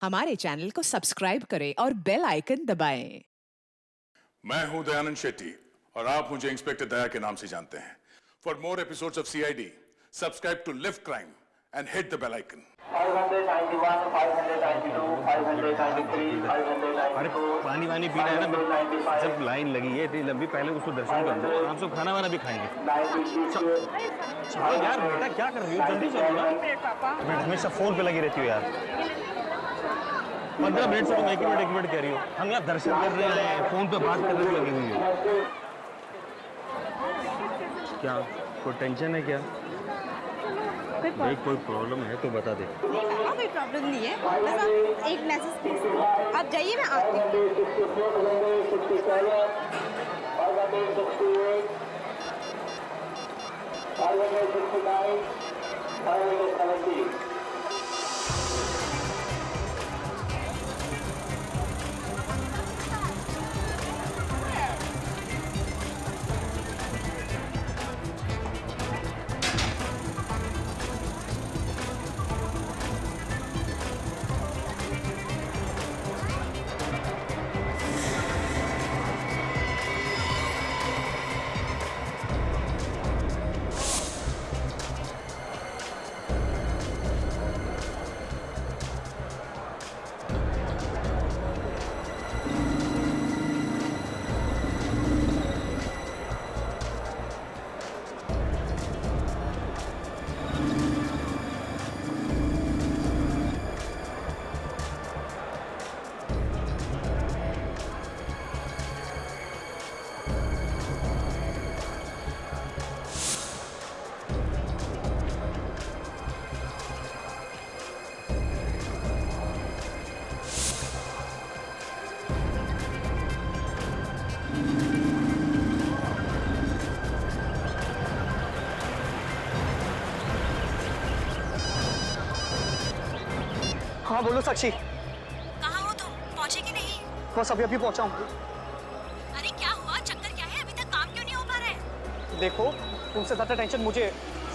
हमारे चैनल को सब्सक्राइब करें और बेल आइकन दबाएं। मैं हूं दयानंद शेट्टी और आप मुझे इंस्पेक्टर दया के नाम से जानते हैं। For more episodes of CID, subscribe to lift crime and hit the bell icon. 591, 592, 593, 594, अरे पानी वानी पीना है ना, जब लाइन लगी है इतनी लंबी, पहले उसको दर्शन कर दो, आराम से खाना वाना भी खाएंगे। चलो यार बेटा, क्या कर रही हो, जल्दी चलो ना। मैं हमेशा फोन पे लगी रहती हूँ यार। 15 मिनट से तुम एक मिनट कह रही हो। हम यहाँ दर्शन कर रहे हैं, फोन पे बात करने में लगी हुई है। क्या कोई टेंशन है क्या? भाई कोई प्रॉब्लम है तो बता दे। कोई प्रॉब्लम नहीं है, बस आप एक मैसेज प्लीज। आप जाइए, मैं आती हूँ। हाँ बोलो साक्षी। कहाँ हो तुम? पहुँचे कि नहीं? बस अभी अभी पहुंचा हूँ। अरे क्या हुआ? चक्कर क्या है? अभी तक काम क्यों नहीं हो पा रहा है? देखो, तुमसे ज्यादा टेंशन मुझे,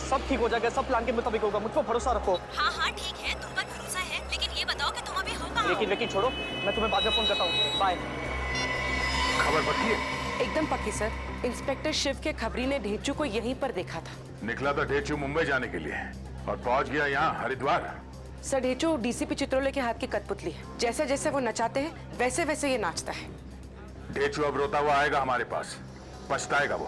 सब ठीक हो जाएगा, सब प्लान के मुताबिक होगा, मुझ पर भरोसा रखो। हाँ हाँ ठीक है, तुम पर भरोसा है, लेकिन ये बताओ कि तुम अभी हो कहाँ? लेकिन छोड़ो, मैं तुम्हें बाद में फोन करता हूँ। बाय। खबर पक्की है? एकदम पक्की सर। इंस्पेक्टर शिव के खबरी ने ढेचू को यहीं पर देखा था। निकला था ढेचू मुंबई जाने के लिए और पहुंच गया यहाँ हरिद्वार। सर ढेचू डीसीपी चित्रोले के हाथ की कठपुतली है। जैसे जैसे वो नचाते हैं वैसे वैसे ये नाचता है। ढेचू अब रोता हुआ आएगा हमारे पास, पछताएगा वो।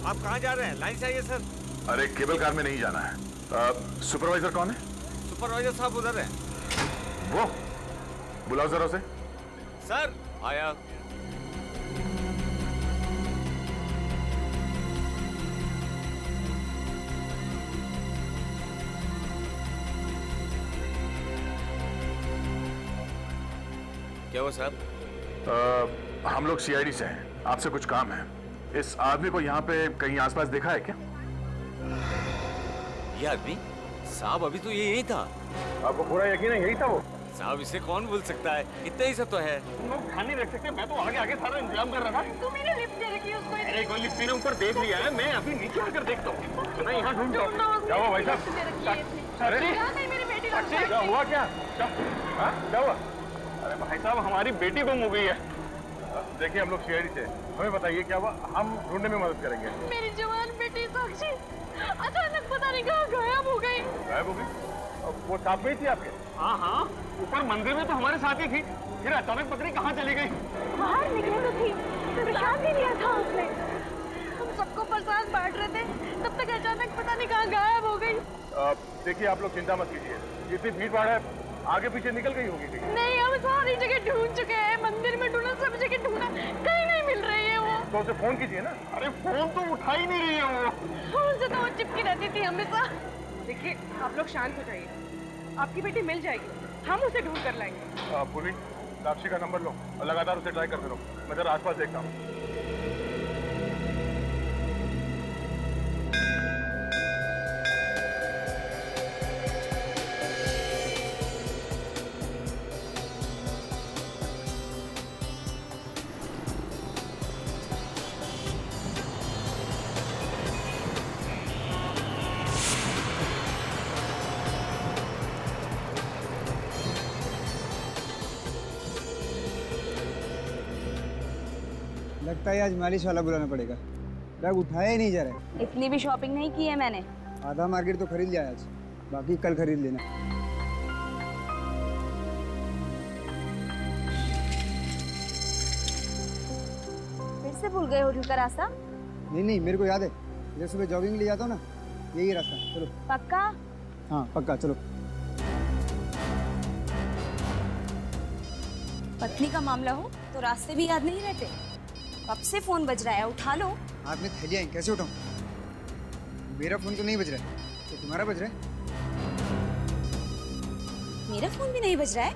आप कहाँ जा रहे हैं? लाइन से आइए सर। अरे केबल कार में नहीं जाना है। सुपरवाइजर कौन है? सुपरवाइजर साहब उधर हैं। वो बुलाओ जरा उसे। सर आया। क्या हुआ साहब? हम लोग सीआईडी से हैं, आपसे कुछ काम है। इस आदमी को यहाँ पे कहीं आसपास देखा है क्या? ये आदमी? साहब अभी तो ये यही था। आपको पूरा यकीन है यही था वो? साहब इसे कौन भूल सकता है, इतना ही सब तो है। तुम लोग ध्यान नहीं रख सकते, मैं तो आगे आगे सारा इंतजाम कर रहा था। तुमने लिफ्ट दे रखी है उसको। अरे कोई लिफ्ट ने ऊपर देख लिया है, मैं अभी नीचे आकर देखता हूँ। मैं यहाँ ढूंढता हूँ। क्या हुआ भाई साहब? अरे मेरी बेटी क्या हुआ? क्या हुआ? अरे भाई साहब, हमारी बेटी गुम हो गई है। देखिए हम लोग सीआईडी से, हमें बताइए क्या हुआ, हम ढूंढने में मदद करेंगे। मेरी जवान बेटी साक्षी अचानक पता नहीं कहाँ गायब हो गई। गायब हो गई? वो साथ में ही थी आपके? हाँ, ऊपर मंदिर में तो हमारे साथ ही थी, फिर अचानक पकड़ी कहाँ चली गई। बाहर निकले तो थी, प्रसाद भी लिया था उसने। हम सबको प्रसाद बांट रहे थे, तब तक अचानक पता नहीं कहाँ गायब हो गई। देखिए आप लोग चिंता मत कीजिए, जितनी भीड़ भाड़ है आगे पीछे निकल गई होगी कहीं। नहीं, हम सारी जगह ढूंढ चुके हैं, मंदिर में ढूंढा, सब जगह ढूंढा, कहीं नहीं मिल रही है वो। तो उसे फोन कीजिए ना। अरे फोन तो उठा ही नहीं रही है वो। उनसे तो वो चिपकी रहती थी हमेशा। देखिए, आप लोग शांत हो जाइए, आपकी बेटी मिल जाएगी, हम उसे ढूंढ कर लाएंगे। पूरी साक्षी का नंबर लो और लगातार उसे ट्राई करते रहो। मैं जरा आसपास देखता हूँ। लगता है आज मालिश वाला बुलाना पड़ेगा। बैग उठाया ही नहीं जा रहा है। इतनी भी शॉपिंग नहीं की है मैंने। आधा मार्केट तो खरीद लिया आज, बाकी कल खरीद लेना। फिर से भूल गए होटल का रास्ता? नहीं मेरे को याद है, जैसे सुबह जॉगिंग ले जाता हूँ ना, यही रास्ता। चलो। पक्का? हाँ पक्का, चलो। पत्नी का मामला हो तो रास्ते भी याद नहीं रहते। कब से फोन बज रहा है, उठा लो। हाथ में थैलियाँ हैं, कैसे उठाऊं? मेरा फोन तो नहीं बज रहा है, तो तुम्हारा बज रहा है। मेरा फोन भी नहीं बज रहा है।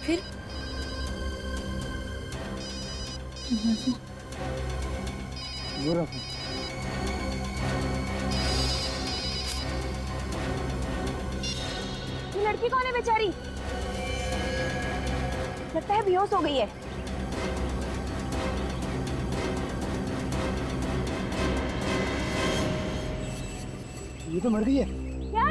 फिर बुरा फोन। ये लड़की कौन है बेचारी? लगता है बेहोश हो गई है। ये तो मर गई है। क्या?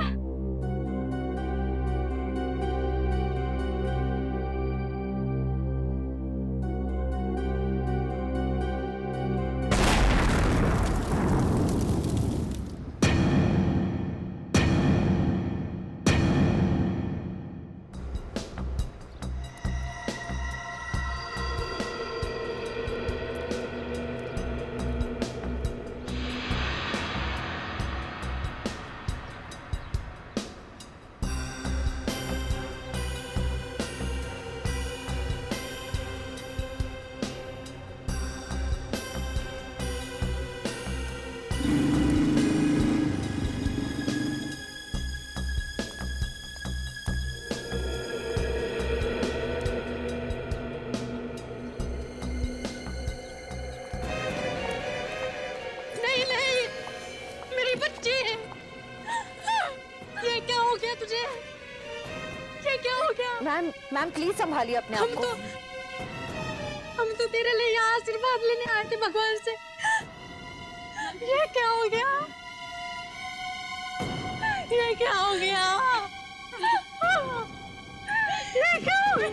मैम प्लीज संभालिए अपने आप को। हम तो तेरे लिए यहाँ आशीर्वाद लेने आए थे भगवान से। ये क्या हो गया? ये क्या हो गया? ये क्या हो गया?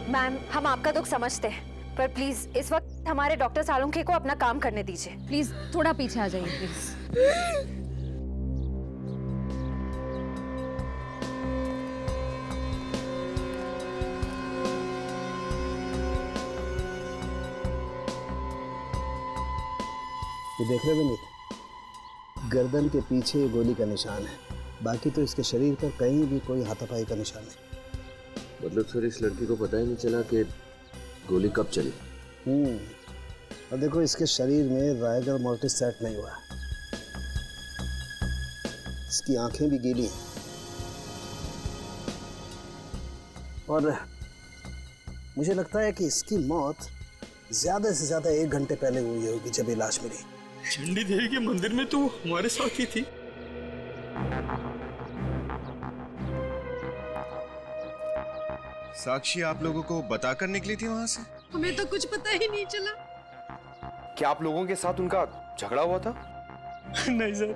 मैम हम आपका दुख समझते हैं, पर प्लीज इस वक्त हमारे डॉक्टर सालुंखे को अपना काम करने दीजिए। प्लीज थोड़ा पीछे आ जाइए प्लीज। ये देख रहे हो विनीत, गर्दन के पीछे गोली का निशान है, बाकी तो इसके शरीर पर कहीं भी कोई हाथापाई का निशान नहीं। मतलब सर इस लड़की को पता ही नहीं चला कि गोली कब चली। और देखो इसके शरीर में रायगढ़ मोर्टिस सेट नहीं हुआ, इसकी आंखें भी गीली हैं और मुझे लगता है कि इसकी मौत ज्यादा से ज्यादा 1 घंटे पहले हुई होगी जब ये लाश मिली। चंडी देवी के मंदिर में तो हमारे साथ ही थी। साक्षी आप लोगों को बताकर निकली थी वहां से? हमें तो कुछ पता ही नहीं चला। क्या आप लोगों के साथ उनका झगड़ा हुआ था? नहीं सर,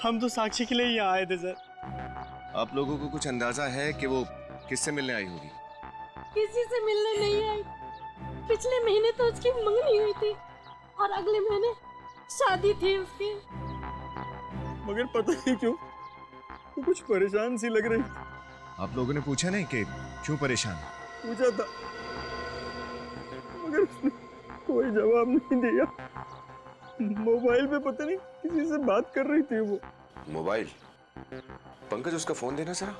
हम तो साक्षी के लिए यहाँ आए थे सर। आप लोगों को कुछ अंदाजा है कि वो किससे मिलने आई होगी? किसी से मिलने नहीं आई। पिछले महीने तो उसकी मंगनी हुई थी और अगले महीने शादी थी उसकी। मगर पता नहीं क्यों वो कुछ परेशान सी लग रही थी। आप लोगों ने पूछा नहीं कि क्यों परेशान? पूछा था मगर उसने कोई जवाब नहीं दिया। मोबाइल पे पता नहीं किसी से बात कर रही थी वो। मोबाइल? पंकज उसका फोन देना जरा।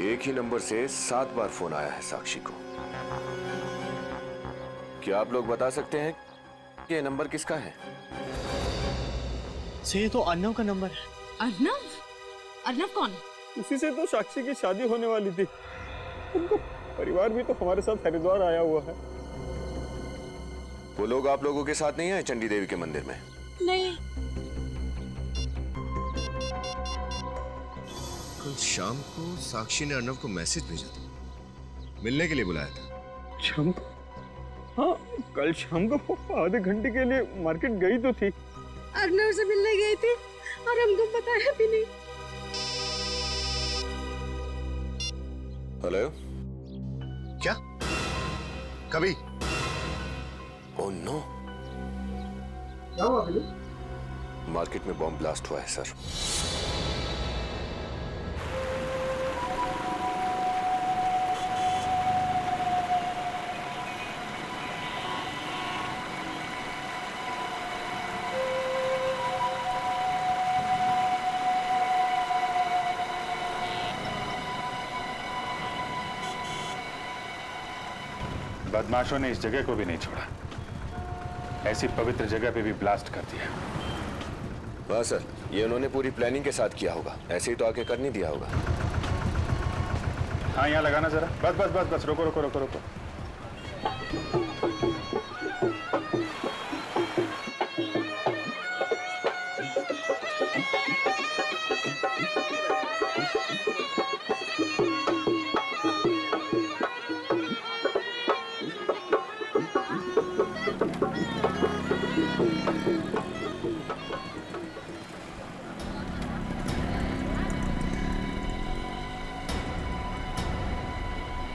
एक ही नंबर से 7 बार फोन आया है साक्षी को। क्या आप लोग बता सकते हैं कि ये नंबर किसका है? ये तो अर्नव का नंबर है। अर्नव? अर्नव कौन? उसी से तो साक्षी की शादी होने वाली थी। उनका परिवार भी तो हमारे साथ हरिद्वार आया हुआ है। वो लोग आप लोगों के साथ नहीं आए चंडी देवी के मंदिर में? नहीं। कल शाम को साक्षी ने अर्नव को मैसेज भेजा था, मिलने के लिए बुलाया था। शाम को? हाँ, कल शाम को आधे घंटे के लिए मार्केट गई तो थी। अर्नव से मिलने गई थी और हमको बताया भी नहीं। हेलो? क्या? कभी? Oh no. क्या हुआ भाई? मार्केट में बॉम्ब ब्लास्ट हुआ है सर। बदमाशों ने इस जगह को भी नहीं छोड़ा, ऐसी पवित्र जगह पे भी ब्लास्ट कर दिया। वाह सर, ये उन्होंने पूरी प्लानिंग के साथ किया होगा, ऐसे ही तो आके कर नहीं दिया होगा। हाँ यहाँ लगाना जरा, बस बस बस बस, रुको रुको रुको रुको।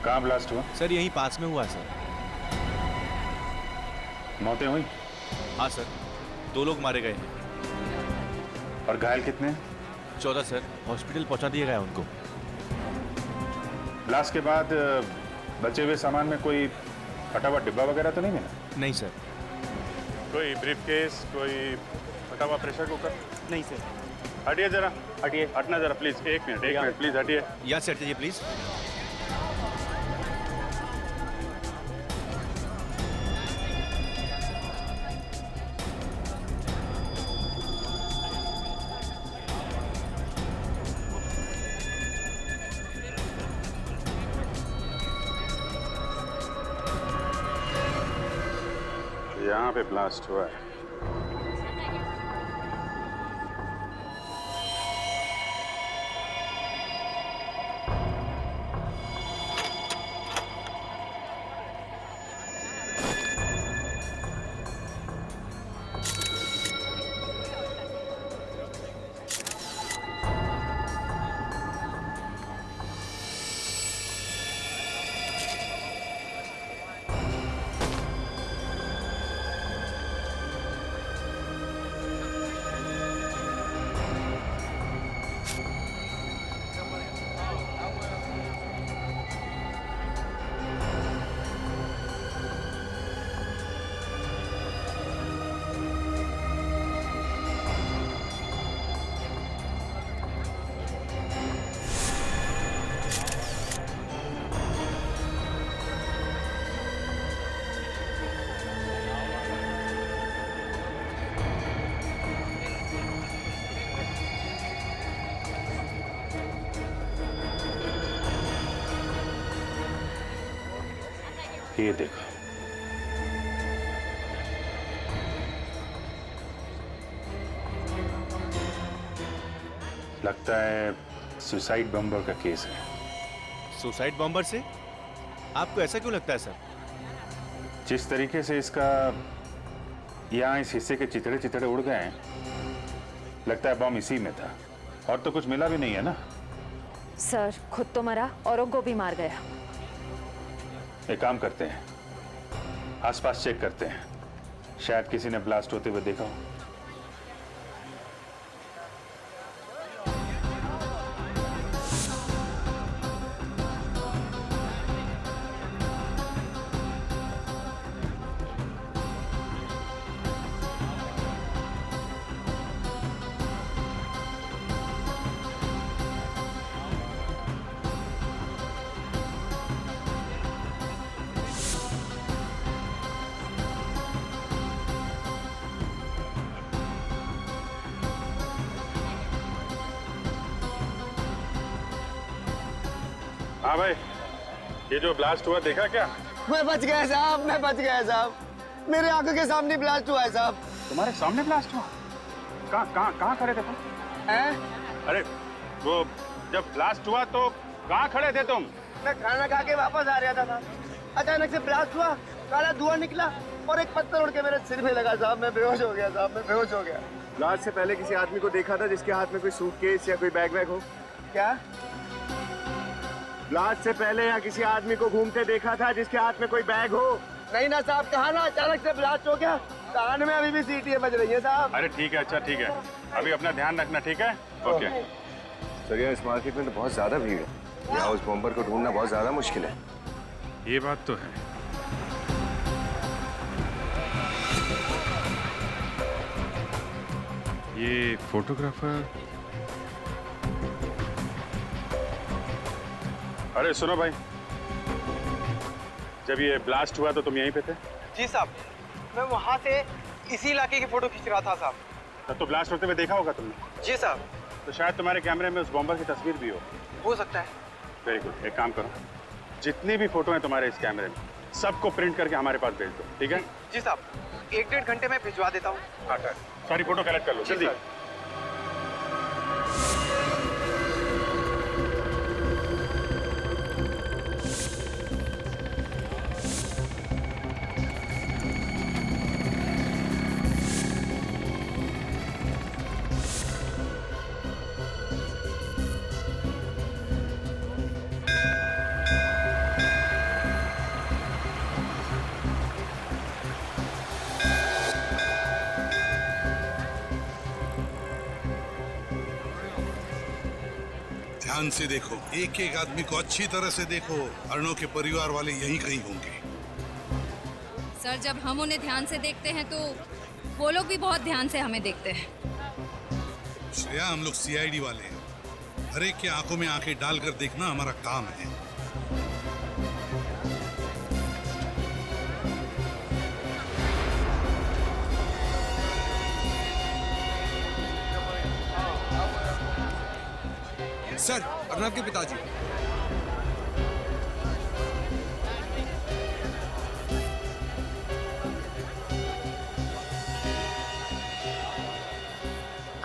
कहाँ ब्लास्ट हुआ? सर यहीं पास में हुआ सर। मौतें हुई? हाँ सर, 2 लोग मारे गए हैं। और घायल कितने? 14 सर, हॉस्पिटल पहुंचा दिया गया उनको। ब्लास्ट के बाद बचे हुए सामान में कोई फटा हुआ डिब्बा वगैरह तो नहीं मिला? नहीं सर। कोई ब्रीफकेस, कोई फटा हुआ प्रेशर कुकर? नहीं सर। हटिए जरा, हटिए, हटना जरा प्लीज, एक मिनट प्लीज हटिए। यहाँ से हटिए प्लीज। यहाँ पे ब्लास्ट हुआ है। ये देखो, लगता है सुसाइड बम्बर का केस है। सुसाइड बॉम्बर से? आपको ऐसा क्यों लगता है सर? जिस तरीके से इसका यहाँ इस हिस्से के चितड़े चितड़े उड़ गए हैं, लगता है बम इसी में था। और तो कुछ मिला भी नहीं है ना? सर खुद तो मरा, औरों को भी मार गया। एक काम करते हैं, आसपास चेक करते हैं, शायद किसी ने ब्लास्ट होते हुए देखा हो। हाँ भाई, ये जो ब्लास्ट हुआ देखा क्या? मैं बच गया साहब, मैं बच गया साहब। मेरे आंखों के सामने ब्लास्ट हुआ है साहब। तुम्हारे सामने ब्लास्ट हुआ? कहाँ खड़े थे तुम? अरे वो जब ब्लास्ट हुआ तो कहाँ खड़े थे तुम? मैं खाना खा के वापस आ रहा था साहब। अचानक से ब्लास्ट हुआ, काला धुआं निकला और एक पत्थर उड़ के मेरे सिर में लगा साहब। मैं बेहोश हो गया साहब, मैं बेहोश हो गया। ब्लास्ट से पहले किसी आदमी को देखा था जिसके हाथ में कोई सूटकेस या कोई बैग हो? क्या? ब्लास्ट से पहले या किसी आदमी को घूमते देखा था जिसके हाथ में कोई बैग हो? नहीं ना साहब, कहा ना अचानक से ब्लास्ट हो गया। कान में अभी भी सीटियां बज रही है साहब। अरे ठीक है, अच्छा ठीक है, अभी अपना ध्यान रखना, ठीक है? ओके। सर यार, इस मार्केट में तो बहुत ज्यादा भीड़ है, यहाँ उस बॉम्बर को ढूंढना बहुत ज्यादा मुश्किल है। ये बात तो है। ये फोटोग्राफर, अरे सुनो भाई, जब ये ब्लास्ट हुआ तो तुम यहीं पे थे? जी साहब, मैं वहाँ से इसी इलाके की फोटो खींच रहा था साहब। तब तो ब्लास्ट होते हुए देखा होगा तुमने? जी साहब। तो शायद तुम्हारे कैमरे में उस बॉम्बर की तस्वीर भी हो सकता है। वेरी गुड, एक काम करो, जितनी भी फोटो हैं तुम्हारे इस कैमरे में, सबको प्रिंट करके हमारे पास भेज दो, ठीक है? जी साहब, 1-1.5 घंटे में भिजवा देता हूँ। हाँ, सारी फोटो कलेक्ट कर लो जल्दी। ध्यान से देखो, एक एक आदमी को अच्छी तरह से देखो। अर्णव के परिवार वाले यहीं कहीं होंगे। सर, जब हम उन्हें ध्यान से देखते हैं तो वो लोग भी बहुत ध्यान से हमें देखते हैं। श्रेया, हम लोग सीआईडी वाले हैं, हर एक के आंखों में आंखें डालकर देखना हमारा काम है। सर, अर्णव के पिताजी।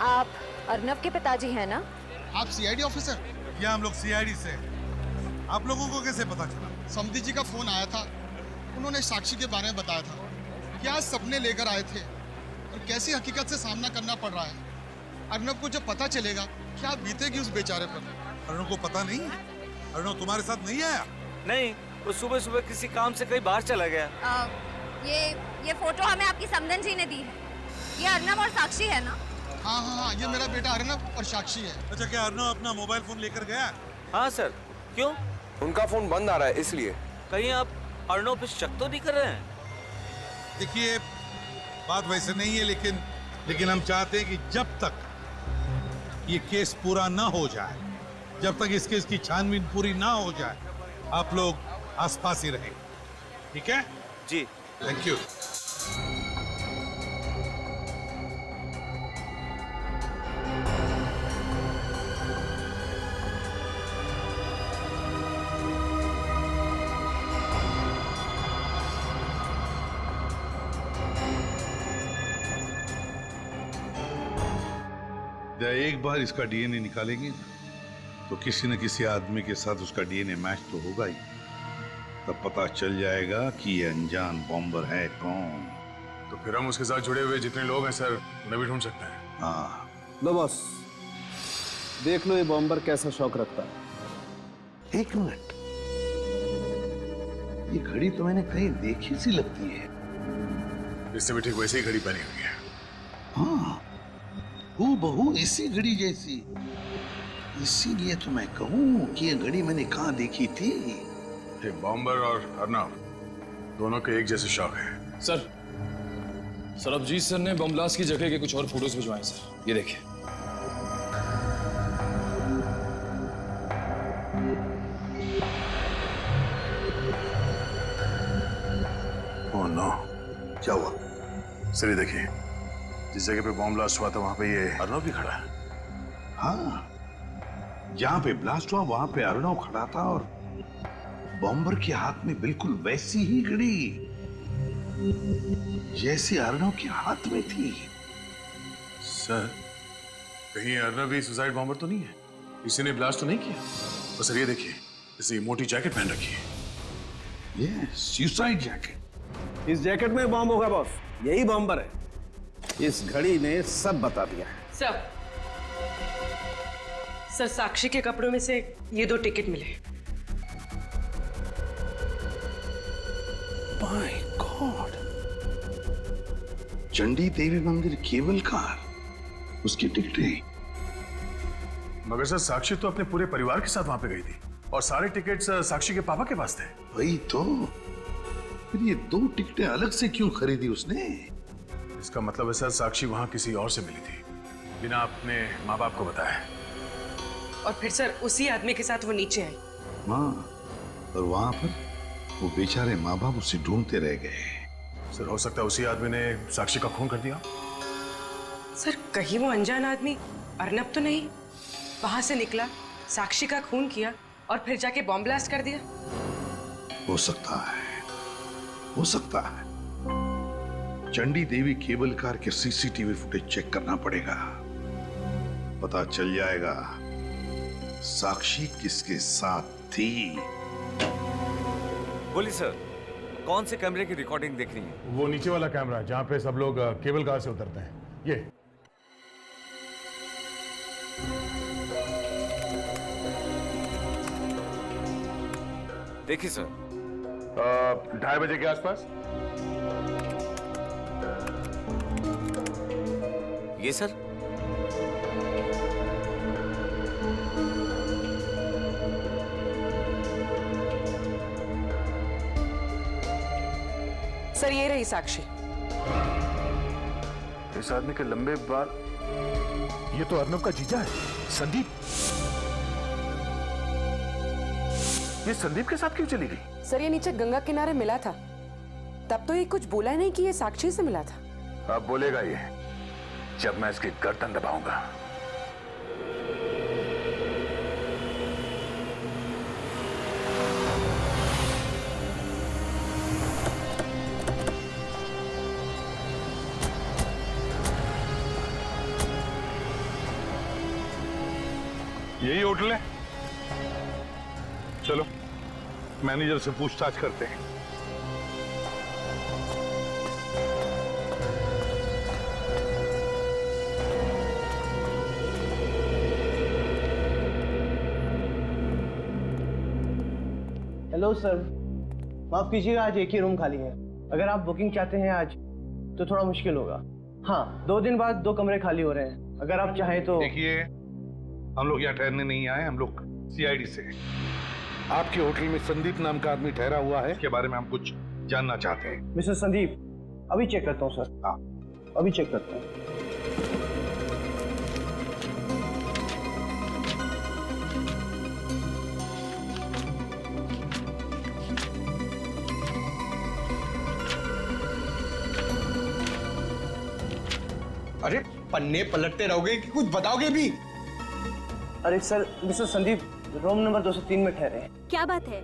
आप अर्णव के पिताजी हैं ना? आप सीआईडी ऑफिसर? या हम लोग सीआईडी से। आप लोगों को कैसे पता चला? समधी जी का फोन आया था, उन्होंने साक्षी के बारे में बताया था, क्या सपने लेकर आए थे और कैसी हकीकत से सामना करना पड़ रहा है। अर्णव को जब पता चलेगा क्या बीतेगी उस बेचारे पर। अर्णव को पता नहीं है? अर्णव तुम्हारे साथ नहीं आया? नहीं, वो सुबह सुबह किसी काम से कहीं बाहर चला गया। ये फोटो हमें आपकी समधन जी ने दी है। ये अर्णव और साक्षी है ना? हाँ हाँ हाँ, ये मेरा बेटा अर्णव और साक्षी है। अच्छा, क्या अर्णव अपना मोबाइल फोन लेकर गया? हाँ सर। क्यों? उनका फोन बंद आ रहा है इसलिए। कहीं आप अर्णव पे शक तो नहीं कर रहे हैं? देखिए, बात वैसे नहीं है, लेकिन हम चाहते हैं कि जब तक ये केस पूरा ना हो जाए, जब तक इस केस की छानबीन पूरी ना हो जाए, आप लोग आसपास ही रहें, ठीक है? जी। Thank you. एक बार इसका डीएनए निकालेंगे तो किसी न किसी आदमी के साथ उसका डीएनए मैच तो होगा ही। तब पता चल जाएगा कि ये अनजान बॉम्बर है कौन। तो फिर हम उसके साथ जुड़े हुए जितने लोग हैं सर, उन्हें भी ढूंढ सकते हैं। हाँ, लो बॉस, देख लो ये बॉम्बर कैसा शौक रखता है। एक मिनट, ये घड़ी तो मैंने कहीं देखी सी लगती है। इससे भी ठीक वैसे ही घड़ी पहनी हुई है। हाँ, हूबहू इसी घड़ी जैसी। इसीलिए तो मैं कहूँ कि ये घड़ी मैंने कहाँ देखी थी। ये बॉम्बर और अर्णव दोनों के एक जैसे शौक है। सर, सरबजीत सर ने बम ब्लास्ट की जगह के कुछ और फोटोज भिजवाए सर, ये देखिए। ओह नो, क्या हुआ? सर ये देखिए, जिस जगह पे बॉम्ब ब्लास्ट हुआ था वहां पे ये अर्णव भी खड़ा है। हाँ, जहां पे ब्लास्ट हुआ वहां पे अर्णव खड़ा था और बॉम्बर के हाथ में बिल्कुल वैसी ही घड़ी जैसे अर्णव के हाथ में थी। सर, कहीं अर्णव भी सुसाइड बॉम्बर तो नहीं है? इसी ने ब्लास्ट तो नहीं किया? और सर ये देखिए, इसे मोटी जैकेट पहन रखी है। ये सुसाइड जैकेट। इस जैकेट में बॉम्ब होगा बॉस, यही बॉम्बर है। इस घड़ी ने सब बता दिया है। सर साक्षी के कपड़ों में से ये 2 टिकट मिले। माय गॉड, चंडी देवी मंदिर केबल कार, उसकी टिकटें। मगर सर साक्षी तो अपने पूरे परिवार के साथ वहां पे गई थी और सारे टिकट्स साक्षी के पापा के पास थे। वही तो, फिर ये 2 टिकटें अलग से क्यों खरीदी उसने? इसका मतलब है सर साक्षी वहां किसी और से मिली थी बिना अपने माँ बाप को बताए। और फिर सर उसी आदमी के साथ वो नीचे आई। माँ, और वहां पर वो बेचारे माँ बाप उसे ढूंढते रह गए। सर हो सकता है उसी आदमी ने साक्षी का खून कर दिया। सर कहीं वो अनजान आदमी अर्नब तो नहीं वहां से निकला, साक्षी का खून किया और फिर जाके बॉम्ब ब्लास्ट कर दिया? हो सकता है, हो सकता है। चंडी देवी केबल कार के सीसीटीवी फुटेज चेक करना पड़ेगा, पता चल जाएगा साक्षी किसके साथ थी। बोलिए सर, कौन से कैमरे की रिकॉर्डिंग देखनी है? वो नीचे वाला कैमरा जहाँ पे सब लोग केबल कार से उतरते हैं, ये। देखिए सर, 2:30 बजे के आसपास। ये सर, सर ये रही साक्षी। इस आदमी के लंबे बाल, ये तो अर्नब का जीजा है, संदीप। ये संदीप के साथ क्यों चली गई? सर ये नीचे गंगा किनारे मिला था, तब तो ये कुछ बोला नहीं कि ये साक्षी से मिला था। अब बोलेगा ये जब मैं इसकी गर्दन दबाऊंगा। यही होटल है? चलो मैनेजर से पूछताछ करते हैं। हेलो सर, माफ कीजिएगा, आज एक ही रूम खाली है। अगर आप बुकिंग चाहते हैं आज तो थोड़ा मुश्किल होगा। हाँ, 2 दिन बाद 2 कमरे खाली हो रहे हैं, अगर आप चाहें तो। देखिए, हम लोग यहाँ ठहरने नहीं आए, हम लोग सीआईडी से। आपके होटल में संदीप नाम का आदमी ठहरा हुआ है, इसके बारे में हम कुछ जानना चाहते हैं। मिस्टर संदीप, अभी चेक करता हूँ सर। हाँ, अभी चेक करता हूँ। अरे पन्ने पलटते रहोगे कि कुछ बताओगे भी? अरे sir, mister Sandeep room number 203 में ठहरे हैं। क्या बात है,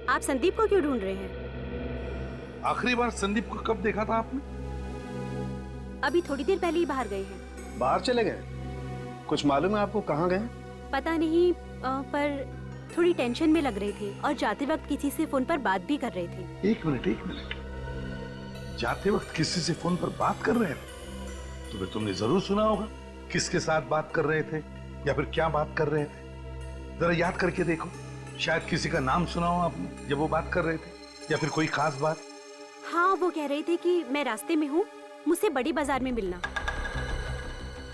आप संदीप को क्यों ढूंढ रहे हैं? आखिरी बार संदीप को कब देखा था आपने? अभी थोड़ी देर पहले ही बाहर गए हैं। बाहर चले गए? कुछ मालूम है आपको कहाँ गए? पता नहीं, पर थोड़ी टेंशन में लग रहे थे और जाते वक्त किसी से फोन पर बात भी कर रहे थे। एक मिनट, जाते वक्त किसी से फोन पर बात कर रहे थे? तो तुमने जरूर सुना होगा किसके साथ बात कर रहे थे या फिर क्या बात कर रहे थे। जरा याद करके देखो, शायद किसी का नाम सुना हो आपने जब वो बात कर रहे थे, या फिर कोई खास बात। हाँ, वो कह रहे थे कि मैं रास्ते में हूँ, मुझसे बड़ी बाजार में मिलना।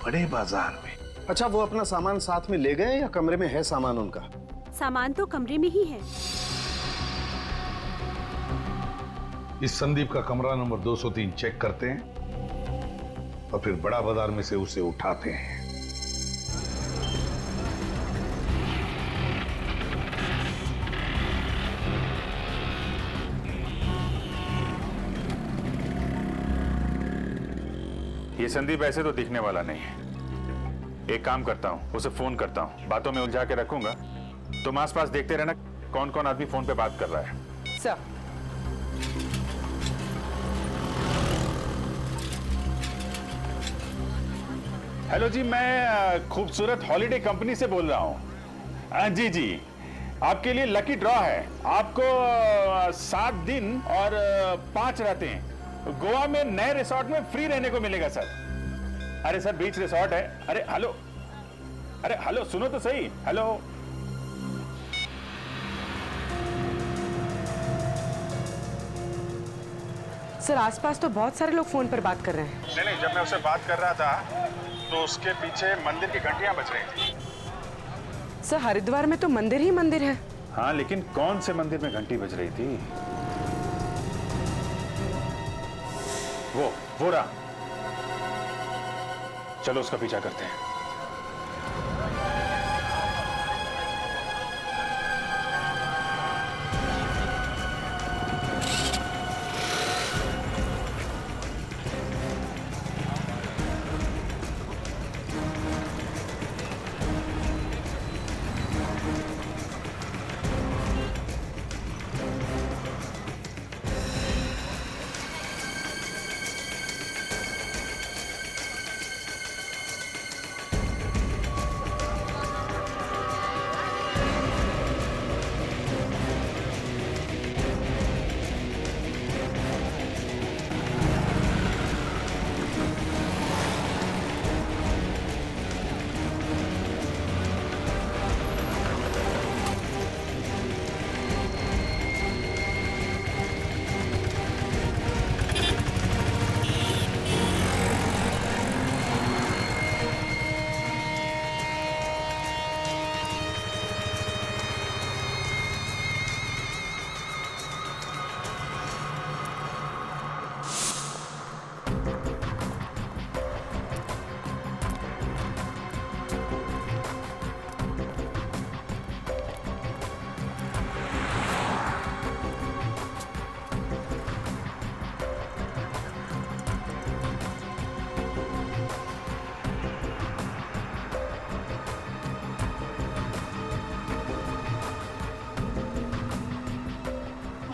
बड़े बाजार में? अच्छा, वो अपना सामान साथ में ले गए या कमरे में है सामान उनका? सामान तो कमरे में ही है। इस संदीप का कमरा नंबर 203 चेक करते हैं और फिर बड़ा बाजार में से उसे उठाते हैं। ये संदीप ऐसे तो दिखने वाला नहीं है। एक काम करता हूँ, उसे फोन करता हूँ, बातों में उलझा के रखूंगा। तुम आसपास देखते रहना कौन कौन आदमी फोन पे बात कर रहा है। सर, हेलो जी, मैं खूबसूरत हॉलिडे कंपनी से बोल रहा हूँ। जी जी, आपके लिए लकी ड्रॉ है। आपको 7 दिन और 5 रातें गोवा में नए रिसोर्ट में फ्री रहने को मिलेगा सर। अरे सर बीच रिसोर्ट है। अरे हेलो सुनो तो सही। हेलो सर आसपास तो बहुत सारे लोग फोन पर बात कर रहे हैं। नहीं, जब मैं उससे बात कर रहा था तो उसके पीछे मंदिर की घंटियां बज रही थी। सर हरिद्वार में तो मंदिर ही मंदिर है। हाँ, लेकिन कौन से मंदिर में घंटी बज रही थी? वो रहा। चलो उसका पीछा करते हैं।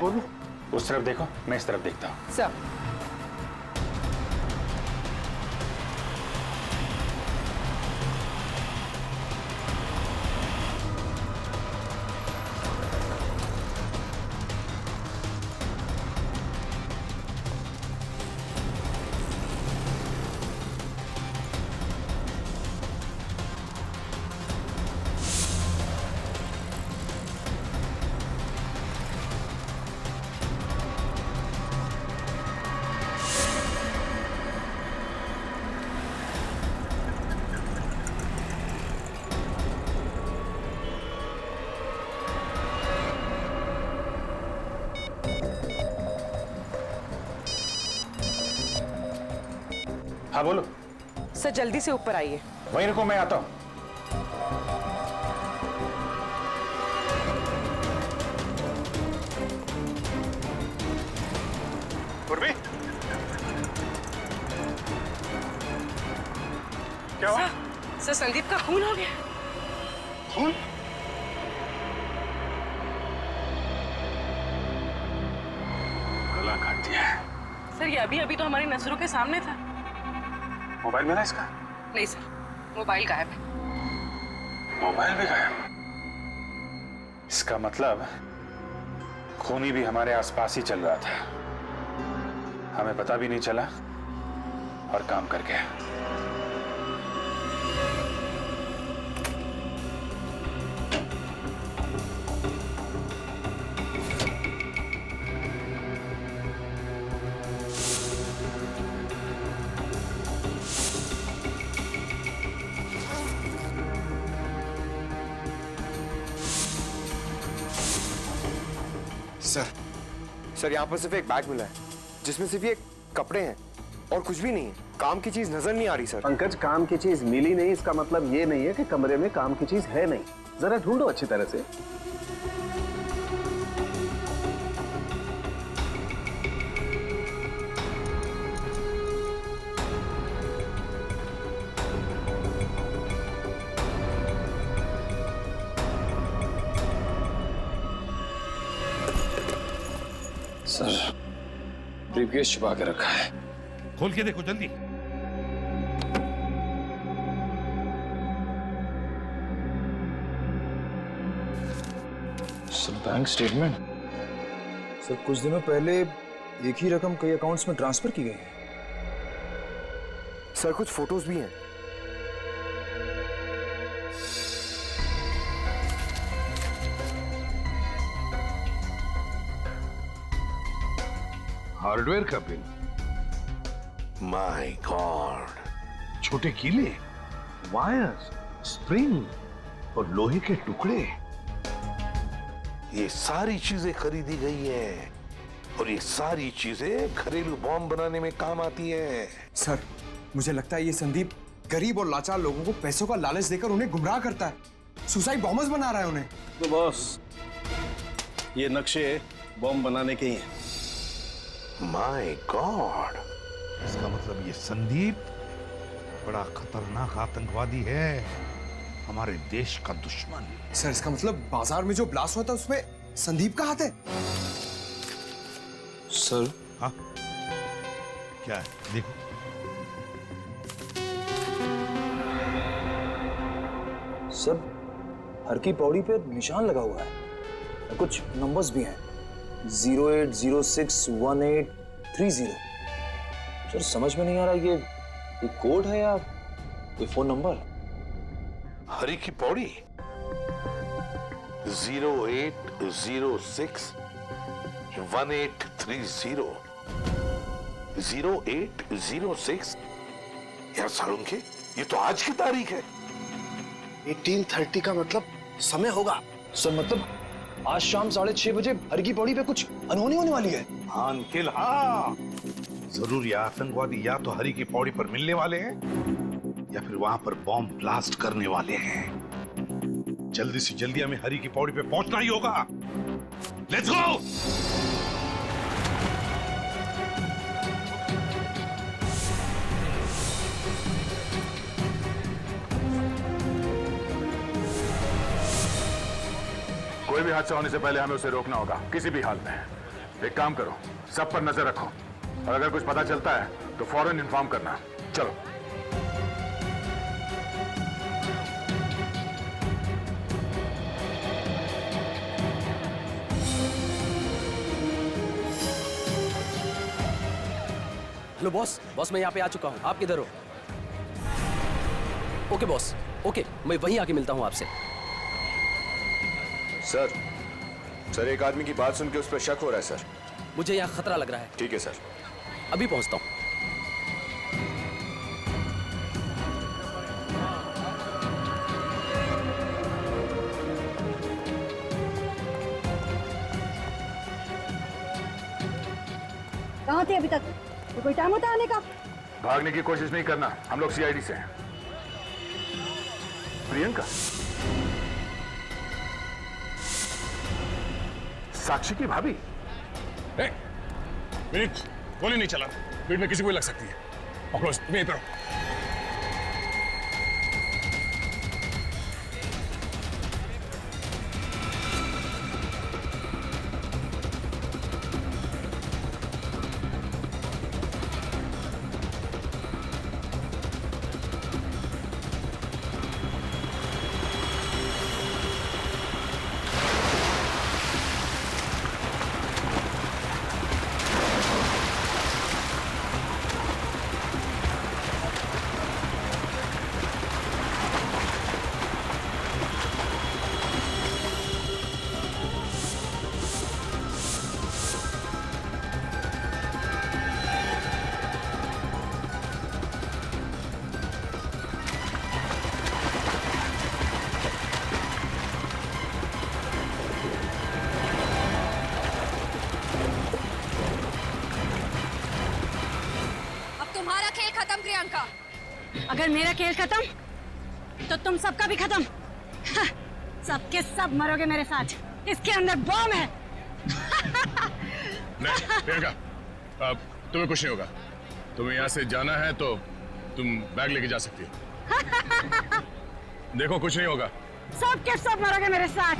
बोलो। उस तरफ देखो, मैं इस तरफ देखता हूँ। सर हाँ बोलो। सर जल्दी से ऊपर आइए। वहीं रुको, मैं आता हूँ। पूर्वी, क्या हुआ? सर संदीप का खून हो गया। खून? गला काट दिया है। सर ये अभी अभी तो हमारी नजरों के सामने था। मोबाइल मिला इसका? नहीं सर, मोबाइल गायब है। मोबाइल भी गायब? इसका मतलब खूनी भी हमारे आसपास ही चल रहा था, हमें पता भी नहीं चला और काम कर गया। सर यहाँ पर सिर्फ एक बैग मिला है जिसमें सिर्फ ये कपड़े हैं और कुछ भी नहीं है। काम की चीज नजर नहीं आ रही सर। पंकज, काम की चीज मिली नहीं इसका मतलब ये नहीं है कि कमरे में काम की चीज है नहीं। जरा ढूंढो अच्छी तरह से। सर ब्रीफकेस छुपा के रखा है। खोल के देखो जल्दी। Sir bank statement. सर कुछ दिनों पहले एक ही रकम कई अकाउंट्स में ट्रांसफर की गई है। सर कुछ फोटोज भी हैं। हार्डवेयर का बिल। माय गॉड, छोटे कीले, वायर्स, स्प्रिंग और लोहे के टुकड़े, ये सारी चीजें खरीदी गई हैं और ये सारी चीजें घरेलू बॉम्ब बनाने में काम आती हैं। सर मुझे लगता है ये संदीप गरीब और लाचार लोगों को पैसों का लालच देकर उन्हें गुमराह करता है। सुसाइड बॉम्बर्स बना रहा है उन्हें। तो बॉस, ये नक्शे बॉम्ब बनाने के ही हैं। माय गॉड, इसका मतलब ये संदीप बड़ा खतरनाक आतंकवादी है, हमारे देश का दुश्मन। सर इसका मतलब बाजार में जो ब्लास्ट हुआ था उसमें संदीप का हाथ है। सर हाँ क्या है देखो। सर हर की पौड़ी पे निशान लगा हुआ है, कुछ नंबर्स भी हैं, 08061830। सर समझ में नहीं आ रहा ये कोड है या कोई फोन नंबर। हरी की पौड़ी 08061830। 0806 यार सालुंखे, ये तो आज की तारीख है। 1830 का मतलब समय होगा। सर मतलब आज शाम 6:30 बजे हर की पौड़ी पे कुछ अनहोनी होने वाली है। हाँ अंकिल, हाँ जरूर ये आतंकवादी या तो हरी की पौड़ी पर मिलने वाले हैं या फिर वहां पर बॉम्ब ब्लास्ट करने वाले हैं। जल्दी से जल्दी हमें हरी की पौड़ी पे पहुंचना ही होगा। Let's go. कोई भी हादसा होने से पहले हमें उसे रोकना होगा, किसी भी हाल में। एक काम करो, सब पर नजर रखो और अगर कुछ पता चलता है तो फौरन इन्फॉर्म करना। चलो। हेलो बॉस, मैं यहाँ पे आ चुका हूँ। आप किधर हो? ओके बॉस, ओके, मैं वहीं आके मिलता हूँ आपसे। सर एक आदमी की बात सुन के उस पर शक हो रहा है सर। मुझे यहाँ खतरा लग रहा है। ठीक है सर, अभी पहुँचता हूँ। कहाँ थे अभी तक? तो कोई टाइम होता आने का? भागने की कोशिश नहीं करना, हम लोग सीआईडी से हैं। प्रियंका, साक्षी की भाभी। विनीत, गोली नहीं चला, भीड़ में किसी को लग सकती है। अफरोज, तुम इधर आओ। प्रियंका, अगर मेरा खेल खत्म तो तुम सबका भी खत्म। सबके सब मरोगे मेरे साथ। इसके अंदर बॉम्ब है। नहीं प्रियंका, अब तुम्हें कुछ नहीं होगा। तुम्हें यहाँ से जाना है तो तुम बैग लेके जा सकती हो। देखो कुछ नहीं होगा। सबके सब मरोगे मेरे साथ।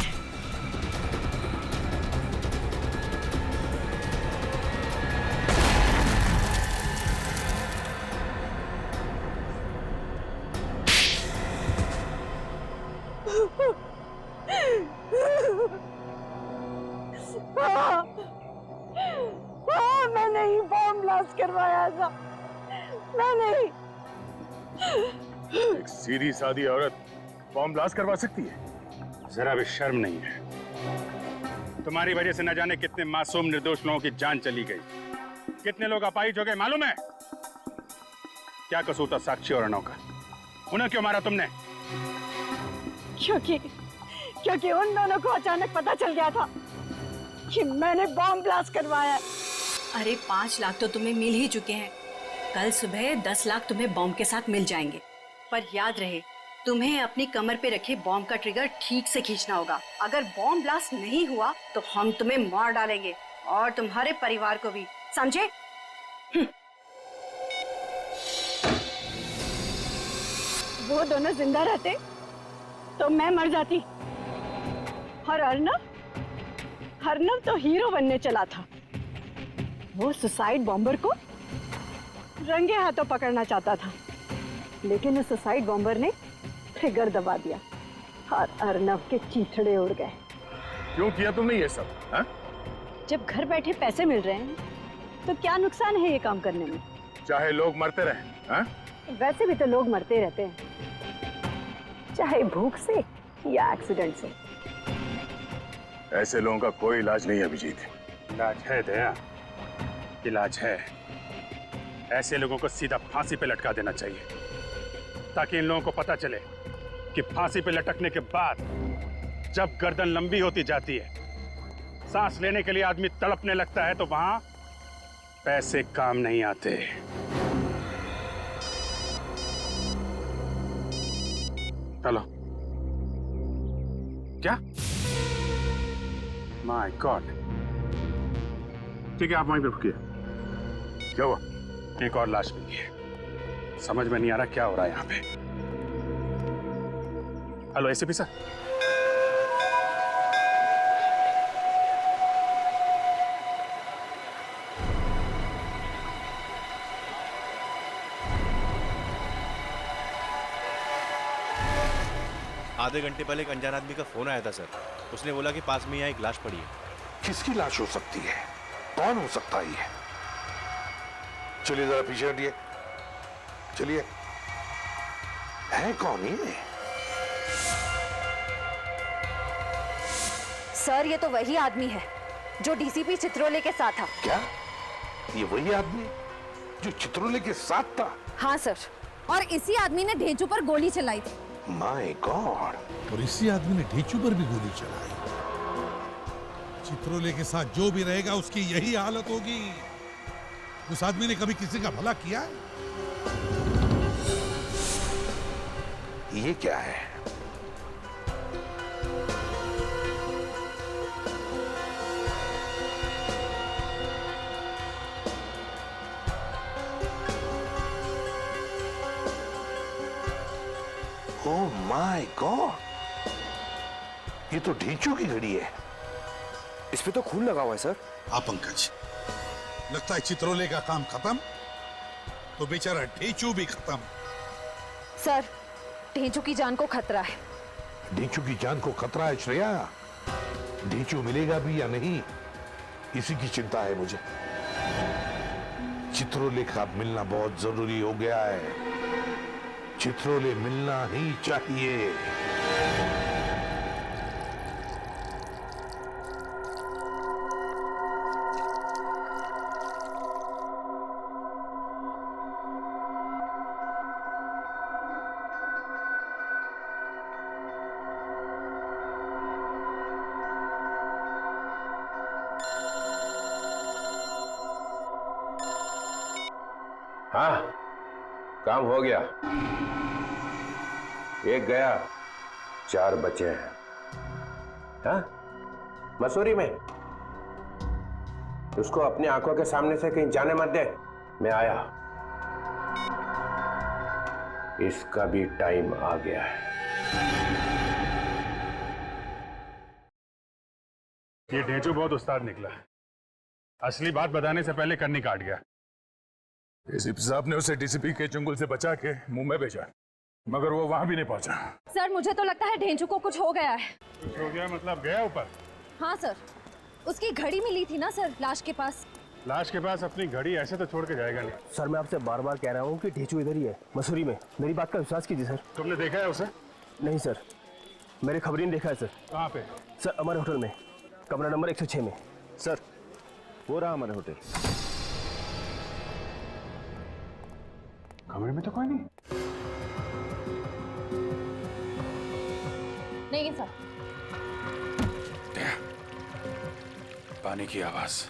एक सीधी सादी औरत बॉम्ब ब्लास्ट करवा सकती है? जरा भी शर्म नहीं है। तुम्हारी वजह से न जाने कितने मासूम निर्दोष लोगों की जान चली गई, कितने लोग अपाहिज हो गए मालूम है? क्या कसूर था साक्षी और अर्नव का? उन्हें क्यों मारा तुमने? क्योंकि उन दोनों को अचानक पता चल गया था कि मैंने बॉम्ब ब्लास्ट करवाया है। अरे 5 लाख तो तुम्हें मिल ही चुके हैं। कल सुबह 10 लाख तुम्हें बॉम्ब के साथ मिल जाएंगे। पर याद रहे, तुम्हें अपनी कमर पे रखे बॉम्ब का ट्रिगर ठीक से खींचना होगा। अगर बॉम्ब ब्लास्ट नहीं हुआ तो हम तुम्हें मार डालेंगे और तुम्हारे परिवार को भी, समझे? वो दोनों जिंदा रहते तो मैं मर जाती। और अर्नव तो हीरो बनने चला था। वो सुसाइड बॉम्बर को रंगे हाथों पकड़ना चाहता था, लेकिन उस सुसाइड बॉम्बर ने ट्रिगर दबा दिया और अर्नव के चीथड़े उड़ गए। क्यों किया तुमने ये सब? हा? जब घर बैठे पैसे मिल रहे हैं तो क्या नुकसान है ये काम करने में? चाहे लोग मरते रहे। हा? वैसे भी तो लोग मरते रहते हैं, चाहे भूख से या एक्सीडेंट से। ऐसे लोगों का कोई इलाज नहीं है अभिजीत। इलाज है दया, इलाज है। ऐसे लोगों को सीधा फांसी पे लटका देना चाहिए, ताकि इन लोगों को पता चले कि फांसी पे लटकने के बाद जब गर्दन लंबी होती जाती है, सांस लेने के लिए आदमी तड़पने लगता है, तो वहां पैसे काम नहीं आते। चलो। क्या? My God. ठीक है, आप वहीं पे रुकिए। क्या हुआ? एक और लाश मिली है। समझ में नहीं आ रहा क्या हो रहा है यहाँ पे। Hello ACP sir. आधे घंटे पहले एक अनजान आदमी का फोन आया था सर। उसने बोला कि पास में यहाँ एक लाश पड़ी है। किसकी लाश हो सकती है? कौन हो सकता है ये? चलिए जरा पीछे हटिए। चलिए, है कौन ये? सर, ये तो वही आदमी है जो डीसीपी चित्रोले के साथ था। क्या ये वही आदमी जो चित्रोले के साथ था? हाँ सर, और इसी आदमी ने ढेंचू पर गोली चलाई थी। My God! और इसी आदमी ने ढेंचू पर भी गोली चलाई। चित्रोले के साथ जो भी रहेगा उसकी यही हालत होगी। उस आदमी ने कभी किसी का भला किया है? ये क्या है? Oh my God! ये तो ढेंचू की घड़ी है। इस पे तो खून लगा हुआ है सर। हाँ पंकज, लगता है चित्रोले का काम खत्म तो बेचारा ढेंचू भी खत्म। सर, ढेंचू की जान को खतरा है। ढेंचू की जान को खतरा है श्रेया? ढेंचू मिलेगा भी या नहीं, इसी की चिंता है मुझे। चित्रोले का मिलना बहुत जरूरी हो गया है। चित्रोले मिलना ही चाहिए। हाँ, काम हो गया। एक गया, 4 बचे हैं। हाँ, मसूरी में। उसको अपनी आंखों के सामने से कहीं जाने मत दे। मैं आया। इसका भी टाइम आ गया है। ये ढेंचू बहुत उस्ताद निकला। असली बात बताने से पहले कन्नी काट गया। एसीपी साहब ने उसे डीसीपी के चुंगल से बचा के मुंह में भेजा, मगर वो वहां भी नहीं पहुंचा। सर, मुझे तो लगता है ढेंचू को कुछ हो गया है। कुछ हो गया मतलब गया ऊपर? हाँ सर, उसकी घड़ी मिली थी ना सर लाश के पास। लाश के पास अपनी घड़ी ऐसे तो छोड़ के जाएगा नहीं। सर मैं आपसे बार बार कह रहा हूँ कि ढेचू इधर ही है, मसूरी में। मेरी बात का विश्वास कीजिए सर। तुमने देखा है उसे? नहीं सर, मेरे खबरी ने देखा है सर। कहाँ पे? सर हमारे होटल में, कमरा नंबर 106 में। सर वो रहा हमारे होटल। कमरे में तो कोई नहीं। नहीं सर। पानी की आवाज।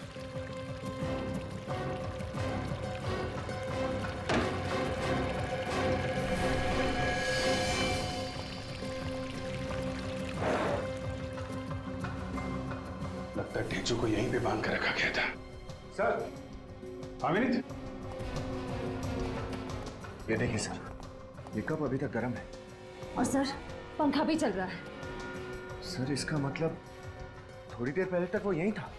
लगता है ढेंचू को यहीं पे बांध कर रखा गया था। सर, अमित, ये देखिए सर, ये कप अभी तक गर्म है। और सर पंखा भी चल रहा है। सर इसका मतलब थोड़ी देर पहले तक वो यहीं था।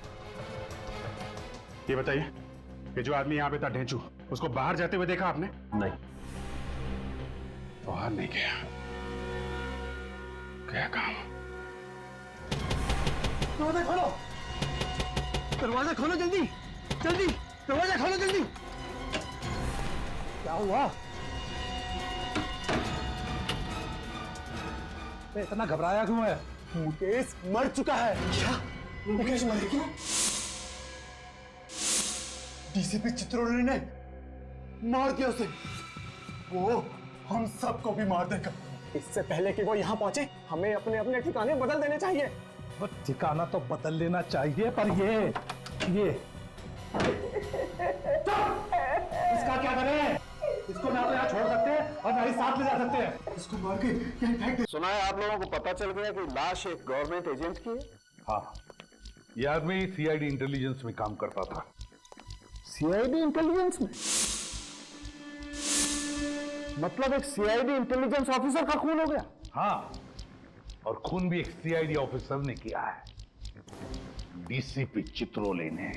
ये बताइए कि जो आदमी यहाँ पे था ढेंचू, उसको बाहर जाते हुए देखा आपने? नहीं। बाहर नहीं गया, क्या काम? दरवाजा खोलो, दरवाजा खोलो जल्दी, जल्दी दरवाजा खोलो जल्दी। क्या हुआ? इतना घबराया क्यों है? मुकेश मर चुका है। क्या? मुकेश मर गया? डीसीपी चित्रोले ने मार दिया उसे। वो हम सबको भी मार देगा। इससे पहले कि वो यहाँ पहुंचे, हमें अपने अपने ठिकाने बदल देने चाहिए। ठिकाना तो बदल लेना चाहिए, पर ये इसका क्या करें? इसको ना तो यहाँ छोड़ सकते हैं और ना ही साथ ले जा सकते हैं। इसको मार के यहीं फेंक दे। सुना है आप लोगों को पता चल गया कि लाश एक गवर्नमेंट एजेंट की है? हाँ, ये आदमी सीआईडी इंटेलिजेंस में काम करता था। सीआईडी इंटेलिजेंस में? मतलब एक सीआईडी इंटेलिजेंस ऑफिसर का खून हो गया? हाँ, और खून भी एक सीआईडी ऑफिसर ने किया है, डीसीपी चित्रोले ने।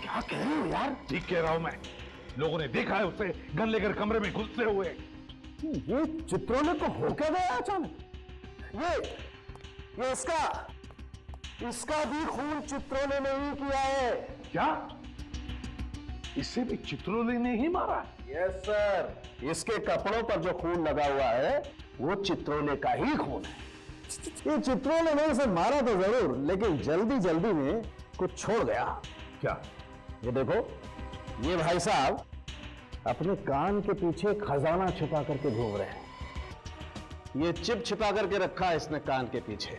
क्या कह रहे हो यार? ठीक कह रहा हूं मैं। लोगों ने देखा है उसे गन लेकर कमरे में घुसते हुए। ये चित्रोले को हो क्या गया अचानक? ये इसका भी खून चित्रोले ने ही किया है। क्या? इसे भी चित्रोले ने ही मारा? यस सर, इसके कपड़ों पर जो खून लगा हुआ है वो चित्रोले का ही खून है। ये चित्रोले ने इसे मारा तो जरूर, लेकिन जल्दी में कुछ छोड़ गया। क्या? ये देखो, ये भाई साहब अपने कान के पीछे खजाना छुपा करके घूम रहे हैं। ये चिप छिपा करके रखा है इसने कान के पीछे।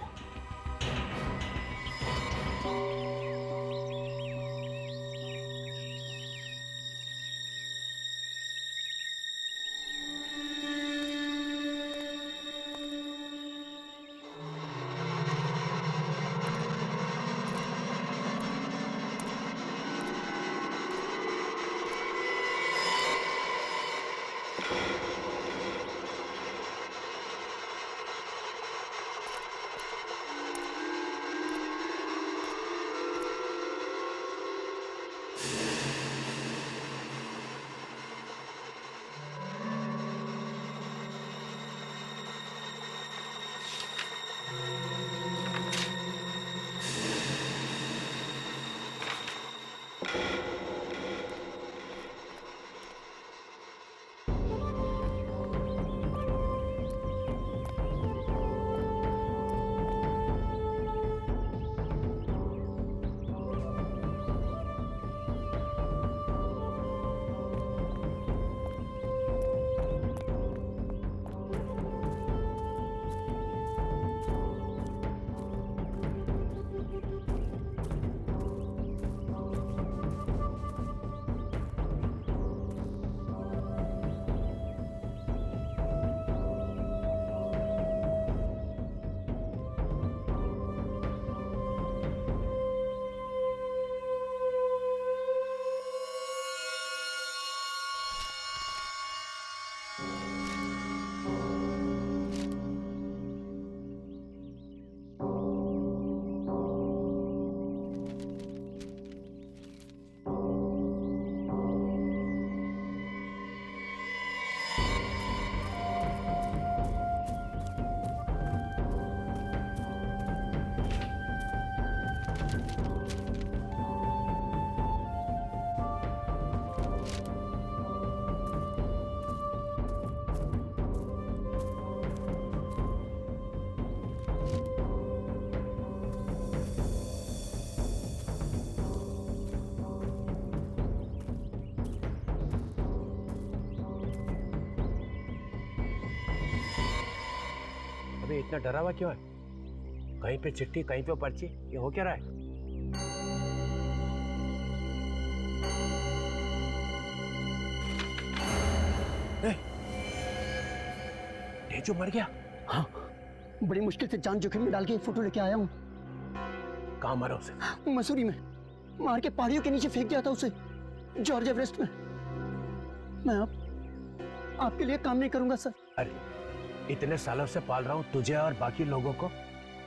इतना डरा हुआ क्यों है? कहीं पे चिट्ठी, कहीं पे पर्ची, ये हो क्या रहा है? जो मर गया? हाँ, बड़ी मुश्किल से जान जोखिम में डाल के फोटो लेके आया हूँ। कहाँ मारा उसे? मसूरी में मार के पहाड़ियों के नीचे फेंक दिया था उसे, जॉर्ज एवरेस्ट में। मैं अब आपके लिए काम नहीं करूंगा सर। अरे इतने सालों से पाल रहा हूँ तुझे और बाकी लोगों को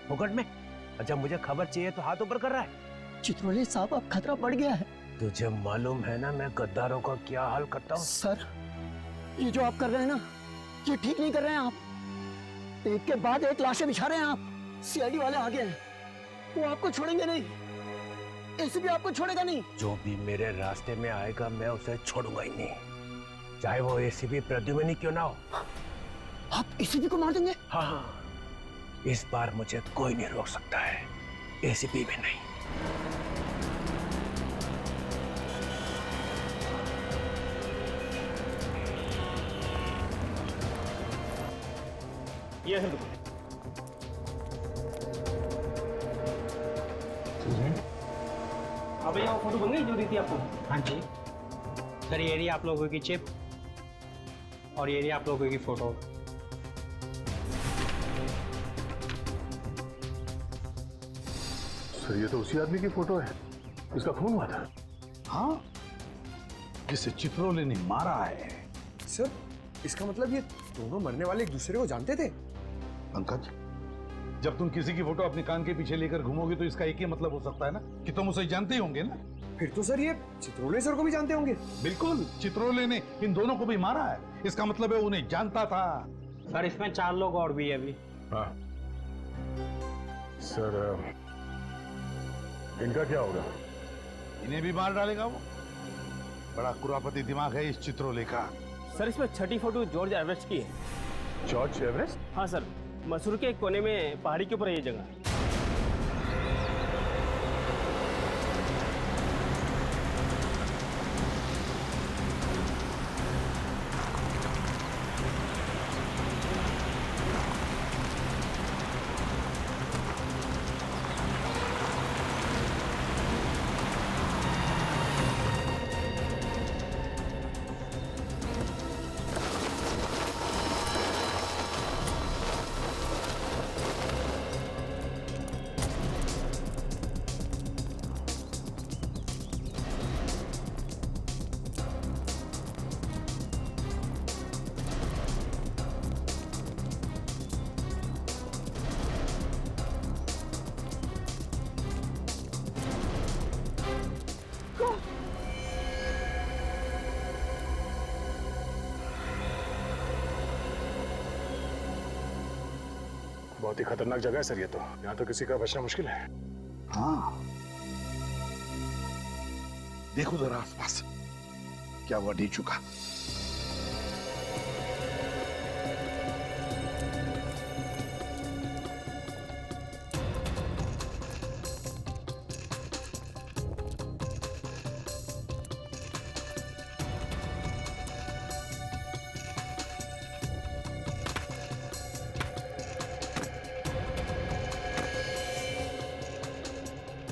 फुकट में, अच्छा मुझे खबर चाहिए तो हाथ ऊपर कर रहा है। चित्रोले साहब, अब खतरा बढ़ गया है। तुझे मालूम है ना मैं गद्दारों का क्या हाल करता हूँ। सर, ये जो आप कर रहे हैं ना, ये ठीक नहीं कर रहे हैं आप। एक के बाद एक लाशें बिछा रहे हैं आप। सीआईडी वाले आ गए हैं, वो आपको छोड़ेंगे नहीं, एसीपी आपको छोड़ेगा नहीं। जो भी मेरे रास्ते में आएगा मैं उसे छोड़ूंगा ही नहीं, चाहे वो एसीपी प्रद्युम्न क्यों ना हो। आप एसीपी को मार देंगे? हाँ, इस बार मुझे कोई नहीं रोक सकता है, एसीपी भी नहीं। ये है अब ये फोटो बन गई जो दी थी आपको? हाँ जी सर, ये रही आप लोगों की चिप और ये रही आप लोगों की फोटो। सर ये तो उसी आदमी की फोटो है, इसका खून हुआ था। हाँ, जिसे चित्रोले ने मारा है। सर इसका मतलब ये दोनों मरने वाले एक दूसरे को जानते थे? पंकज, जब तुम किसी की फोटो अपने कान के पीछे लेकर घूमोगे तो इसका एक ही मतलब हो सकता है ना कि तुम उसे जानते ही होंगे ना। फिर तो सर ये चित्रोले सर को भी जानते होंगे। बिल्कुल, चित्रोले ने इन दोनों को भी मारा है, इसका मतलब है उन्हें जानता था। सर इसमें 4 लोग और भी है अभी। हाँ सर, इनका क्या होगा? इन्हें भी मार डालेगा वो। बड़ा कुरापति दिमाग है इस चित्रोले का। सर इसमें 6ठी फोटो जॉर्ज एवरेस्ट की है। George Everest? हाँ सर, मसूर के एक कोने में पहाड़ी के ऊपर है ये जगह। बहुत ही खतरनाक जगह है सर ये तो, यहाँ तो किसी का बचना मुश्किल है। हाँ, देखो जरा आसपास क्या हुआ डी चुका।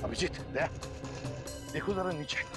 अभिजीत, दया, देखो जरा नीचे।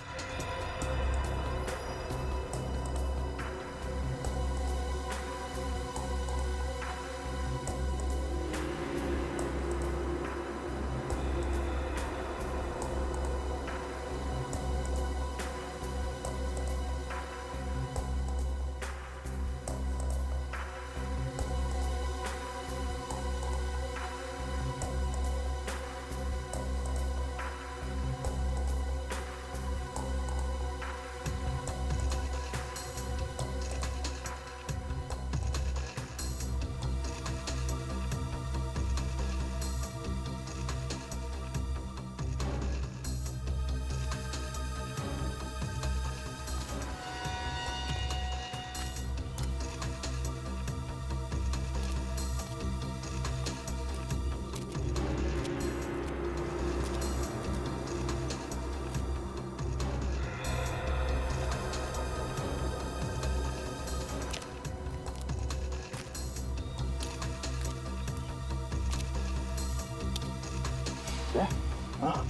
हाँ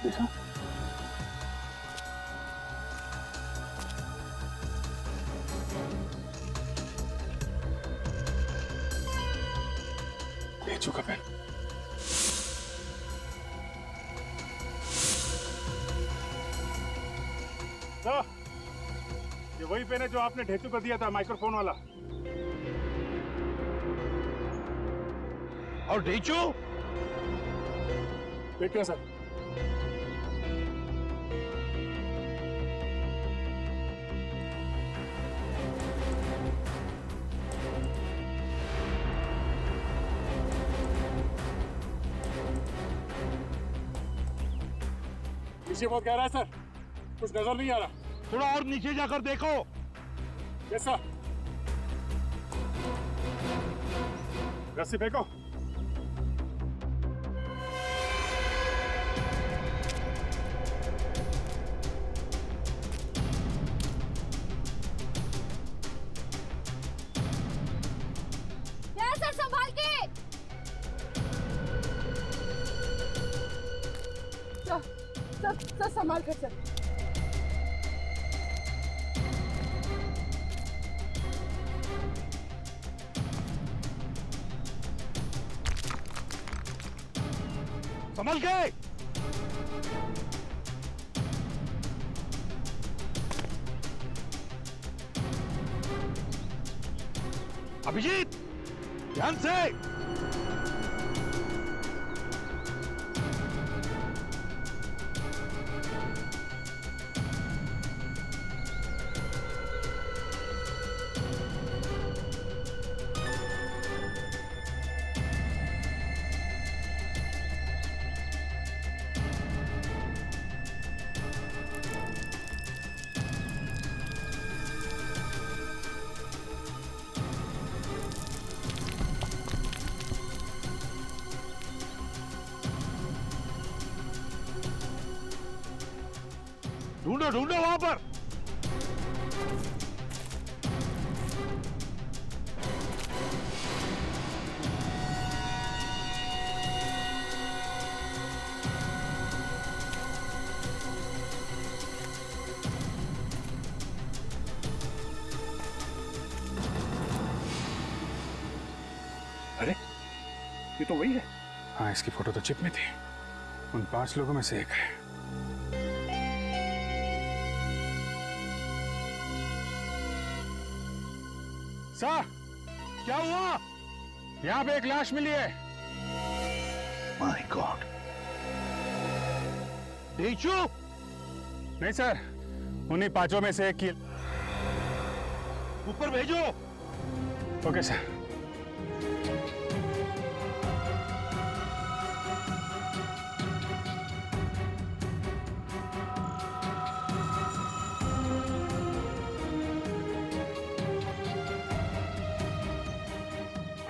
देखा भेजू का पेन। सर, ये वही पेन है जो आपने ढेचू को दिया था, माइक्रोफोन वाला। और ढेचू देखिए सर। नीचे बहुत गहरा है सर, कुछ नजर नहीं आ रहा। थोड़ा और नीचे जाकर देखो। Yes sir. रस्सी फेंको। सर संभाल के। सर संभाल कर सर। संभल के। अभिजीत ध्यान से। ढूंढो ढूंढो वहां पर। अरे ये तो वही है। हाँ, इसकी फोटो तो चिप में थी। उन 5 लोगों में से एक है। सर, क्या हुआ? यहाँ पे एक लाश मिली है। My God. ढेचू? नहीं सर, उन्हीं 5 में से एक की। ऊपर भेजो। Okay sir.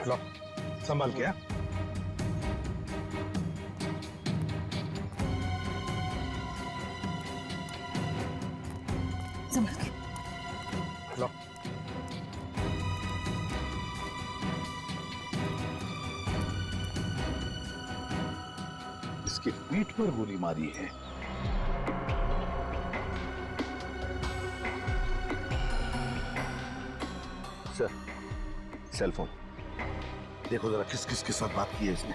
लो, संभाल के। संभाल के। लो। इसके पीठ पर गोली मारी है। सर, सेल फोन देखो जरा किस किस के साथ बात की है इसने।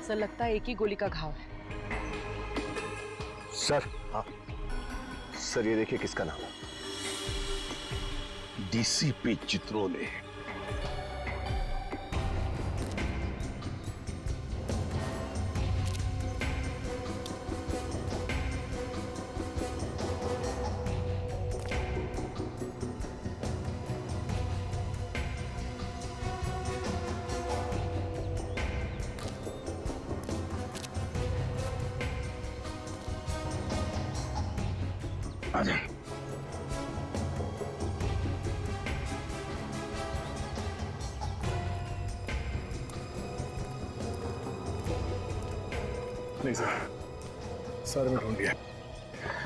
सर लगता है एक ही गोली का घाव है। सर, हाँ सर, ये देखिए किसका नाम है। डीसीपी चित्रोले। आजा। नहीं सर, सर में ढूंढ लिया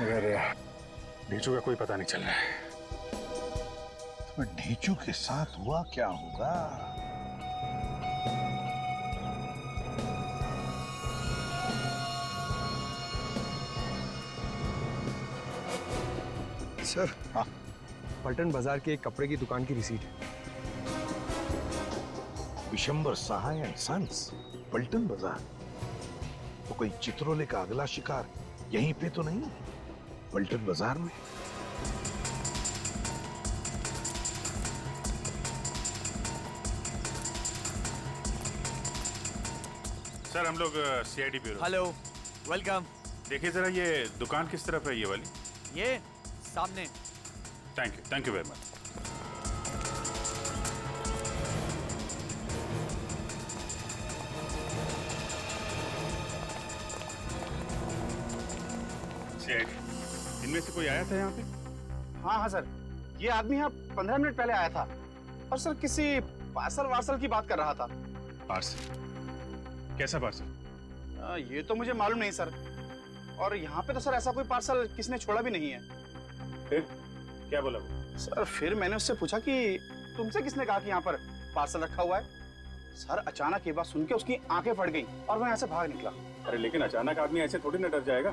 मगर ढेचू का कोई पता नहीं चल रहा है। तो ढेचू के साथ हुआ क्या होगा? सर। हाँ, पलटन बाजार के एक कपड़े की दुकान की रिसीट है। विशंबर सहाय एंड सन्स, पलटन बाजार। तो कोई चित्रोले का अगला शिकार यहीं पे तो नहीं, पलटन बाजार में? सर हम लोग सीआईडी ब्यूरो। Hello, welcome. देखिए जरा ये दुकान किस तरफ है ये वाली? ये सामने। Thank you very much. CID, इनमें से कोई आया था यहाँ पे? हाँ सर, ये आदमी यहाँ 15 मिनट पहले आया था और सर किसी पार्सल की बात कर रहा था। पार्सल? कैसा पार्सल? ये तो मुझे मालूम नहीं सर, और यहाँ पे तो सर ऐसा कोई पार्सल किसने छोड़ा भी नहीं है। फिर क्या बोला वो? सर फिर मैंने उससे पूछा कि तुमसे किसने कहा कि यहाँ पर पार्सल रखा हुआ है। सर अचानक ये बात सुन के उसकी आंखें फट गई और वह यहाँ से भाग निकला। अरे लेकिन अचानक आदमी ऐसे थोड़ी ना डर जाएगा,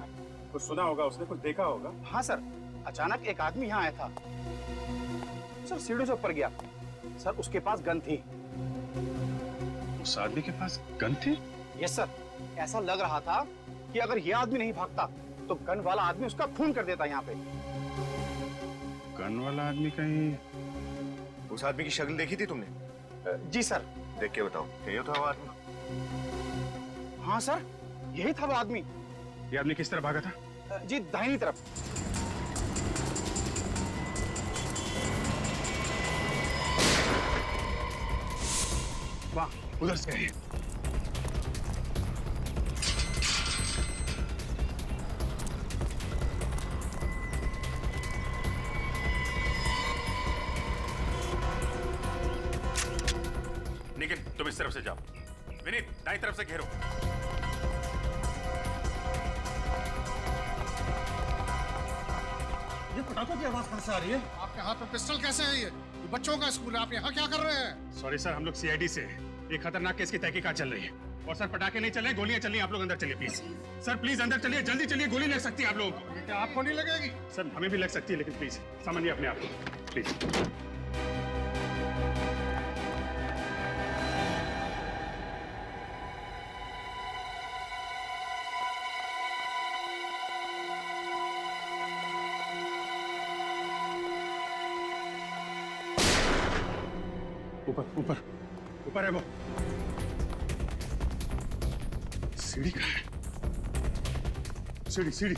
कुछ सुना होगा उसने, कुछ देखा होगा। हाँ सर, अचानक एक आदमी यहाँ आया था सर, सीढ़ी से ऊपर गया सर, उसके पास गन थी। उस आदमी के पास गन थी? यस सर, ऐसा लग रहा था कि अगर ये आदमी नहीं भागता तो गन वाला आदमी उसका खून कर देता यहाँ पे। गन वाला आदमी कहीं? उस आदमी की शक्ल देखी थी तुमने? जी सर। देख के बताओ, यही था वो आदमी? हाँ सर, यही था वो आदमी। ये आदमी किस तरफ भागा था? जी दाहिनी तरफ। वाह, उधर से है। निखिल तुम इस तरफ से जाओ, विनीत दाईं तरफ से घेरो। ये पटाखों की आवाज कहां से आ रही है? आपके हाथ में पिस्टल कैसे है? ये बच्चों का स्कूल है, आप यहाँ क्या कर रहे हैं? सॉरी सर, हम लोग सीआईडी से हैं। एक खतरनाक केस की तहकीकात चल रही है। और सर पटाखे नहीं चल रहे, गोलियां चल रही हैं। आप लोग अंदर चलिए प्लीज। सर प्लीज अंदर चलिए, जल्दी चलिए, गोली लग सकती है आप लोगों को। क्या आपको नहीं लगेगी? सर हमें भी लग सकती है, लेकिन प्लीज समझिए अपने आप को प्लीज। ऊपर ऊपर ऊपर है वो। सीढ़ी कहाँ है? सीढ़ी सीढ़ी।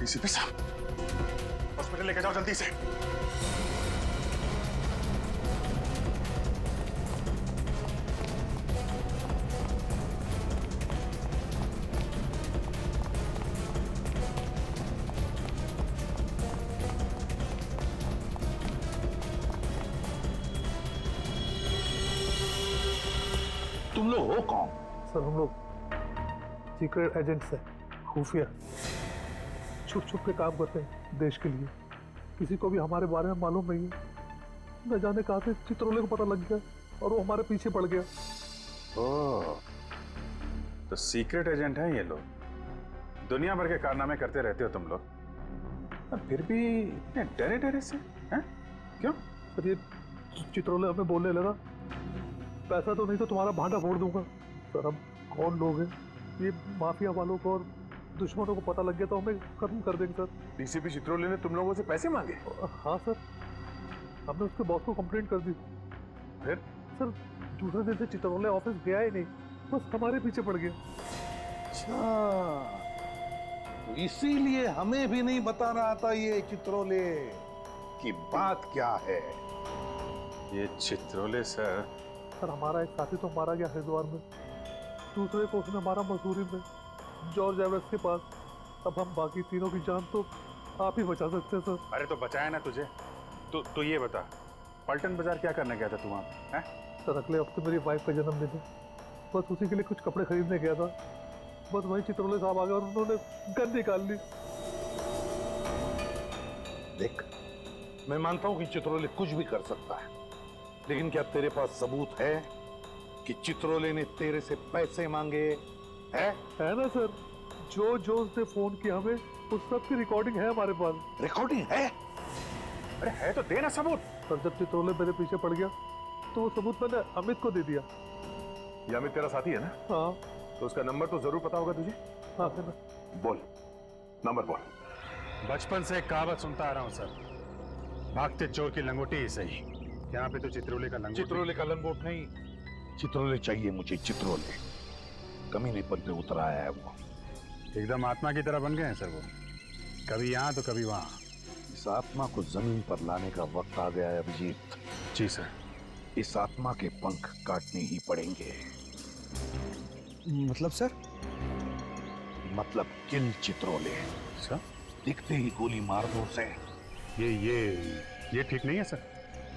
डीसीपी साहब, हॉस्पिटल लेके जाओ जल्दी से। तुम लोग हो कौन? सर हम लोग सीक्रेट एजेंट्स हैं, खुफिया, छुप छुप के काम करते हैं देश के लिए। किसी को भी हमारे बारे में मालूम नहीं है। न जाने कहाँ से चित्रोले को पता लग गया और वो हमारे पीछे पड़ गया। ओह, तो सीक्रेट एजेंट हैं ये लोग। दुनिया भर के कारनामे करते रहते हो तुम लोग, और फिर भी इतने डरे डरे से हैं? क्यों? सर ये चित्रोले हमें बोलने लगा, पैसा तो नहीं तो तुम्हारा भांडा फोड़ दूंगा। सर हम कौन लोग हैं? ये माफिया वालों को और दुश्मनों को पता लग गया तो हमें खत्म कर देंगे सर। डीसीपी चित्रोले ने तुम लोगों से पैसे मांगे? हाँ सर, हमने उसके बॉस को कंप्लेंट कर दी। फिर? सर दूसरे दिन से चित्रोले ऑफिस गया ही नहीं, बस हमारे पीछे पड़ गया। अच्छा, तो इसीलिए हमें भी नहीं बता रहा था ये चित्रोले की बात क्या है। ये चित्रोले सर हमारा एक साथी तो मारा गया हरिद्वार में, दूसरे को उसने मारा मसूरी में, जॉर्ज एवरेस्ट के पास। अब हम बाकी तीनों की जान तो आप ही बचा सकते हैं सर। अरे तो बचाया ना तुझे। तो ये बता, पलटन बाजार क्या करने गया था तू वहाँ पे? सर अगले हफ्ते मेरी वाइफ का जन्मदिन है, बस उसी के लिए कुछ कपड़े खरीदने गया था। बस वही चित्रोले साहब आ गए और उन्होंने गन निकाल ली। देख, मैं मानता हूं कि चित्रोले कुछ भी कर सकता है, लेकिन क्या तेरे पास सबूत है कि चित्रोले ने तेरे से पैसे मांगे? है ना सर, जो उसने फोन किया हमें उस सब की रिकॉर्डिंग है हमारे पास। रिकॉर्डिंग है? अरे है तो देना सबूत। सर जब चित्रोले मेरे पीछे पड़ गया तो वो सबूत मैंने अमित को दे दिया। ये अमित तेरा साथी है ना? हाँ। तो उसका नंबर तो जरूर पता होगा तुझे? हाँ सर। बोल, नंबर बोल। बचपन से एक कहावत सुनता आ रहा हूँ सर, भागते चोर की लंगोटी ही सही। यहाँ पे तो चित्रोले का लंगोट। चित्रोले का लंगोट नहीं, चित्रोले चाहिए मुझे। चित्रोले कमीने पर पे उतर आया है वो। एकदम आत्मा की तरह बन गए हैं सर वो, कभी यहाँ तो कभी वहाँ। इस आत्मा को जमीन पर लाने का वक्त आ गया है अभिजीत। जी सर। इस आत्मा के पंख काटने ही पड़ेंगे। मतलब सर? मतलब किल चित्रोले। सर दिखते ही गोली मार दो उसे। ये ठीक नहीं है सर।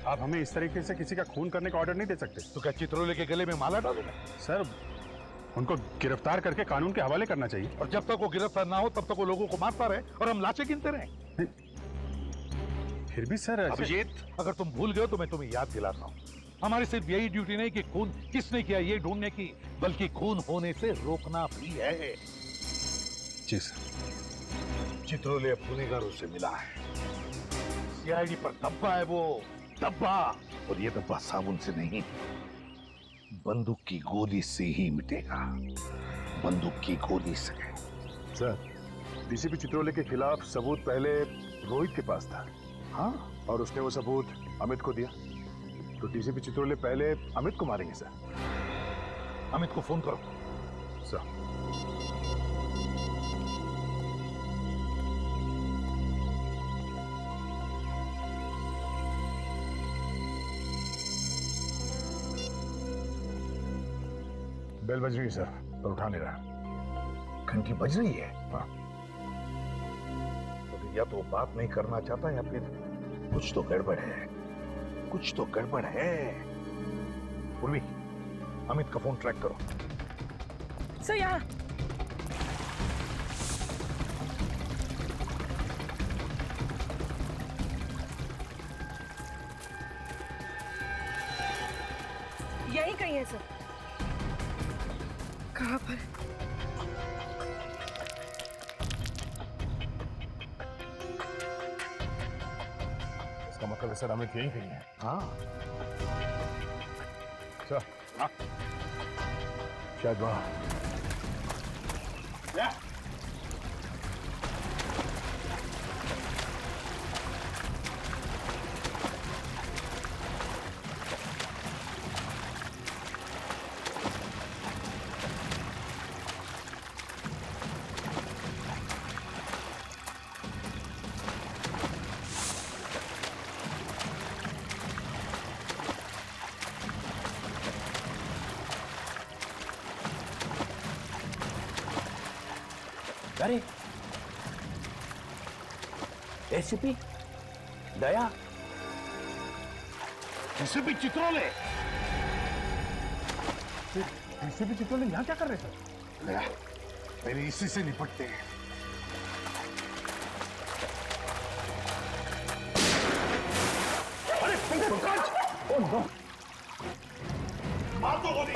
आप हमें इस तरीके से किसी का खून करने का ऑर्डर नहीं दे सकते। तो क्या चित्रोले के गले में माला डालूंगा? सर उनको गिरफ्तार करके कानून के हवाले करना चाहिए। और जब तक वो गिरफ्तार ना हो तब तक वो लोगों को मारता रहे और हम लाशें गिनते रहे। फिर भी सर अभिजीत, अगर तुम भूल गए तो मैं तुम्हें याद दिलाता हूँ, हमारी सिर्फ यही ड्यूटी नहीं कि खून किसने किया ये ढूंढने की, बल्कि खून होने से रोकना भी है। जी सर। चित्रोले अब गुनहगारों से मिला है। सीआईडी पर धब्बा है वो, धब्बा। और ये धब्बा साबुन से नहीं, बंदूक की गोली से ही मिटेगा। बंदूक की गोली से। सर डीसीपी चित्रोले के खिलाफ सबूत पहले रोहित के पास था। हाँ, और उसने वो सबूत अमित को दिया। तो डीसीपी चित्रोले पहले अमित को मारेंगे सर। अमित को फोन करो। सर। बेल बज रही है सर, पर उठा नहीं रहा। घंटी बज रही है? हाँ। तो या तो बात नहीं करना चाहता या फिर कुछ तो गड़बड़ है। कुछ तो गड़बड़ है। उर्वी, अमित का फोन ट्रैक करो। सर यहाँ। यही कहीं है सर। कहाँ पर? इसका मतलब सर अमित यही कहीं है। हाँ सर। हाँ शायद वहाँ। अरे एसीपी दया, एसीपी चित्रोले, एसीपी चित्रोले यहाँ क्या कर रहे सर? दया, पहले इसी से निपटते हैं। अरे पंकज! Oh no! मार दो गोली!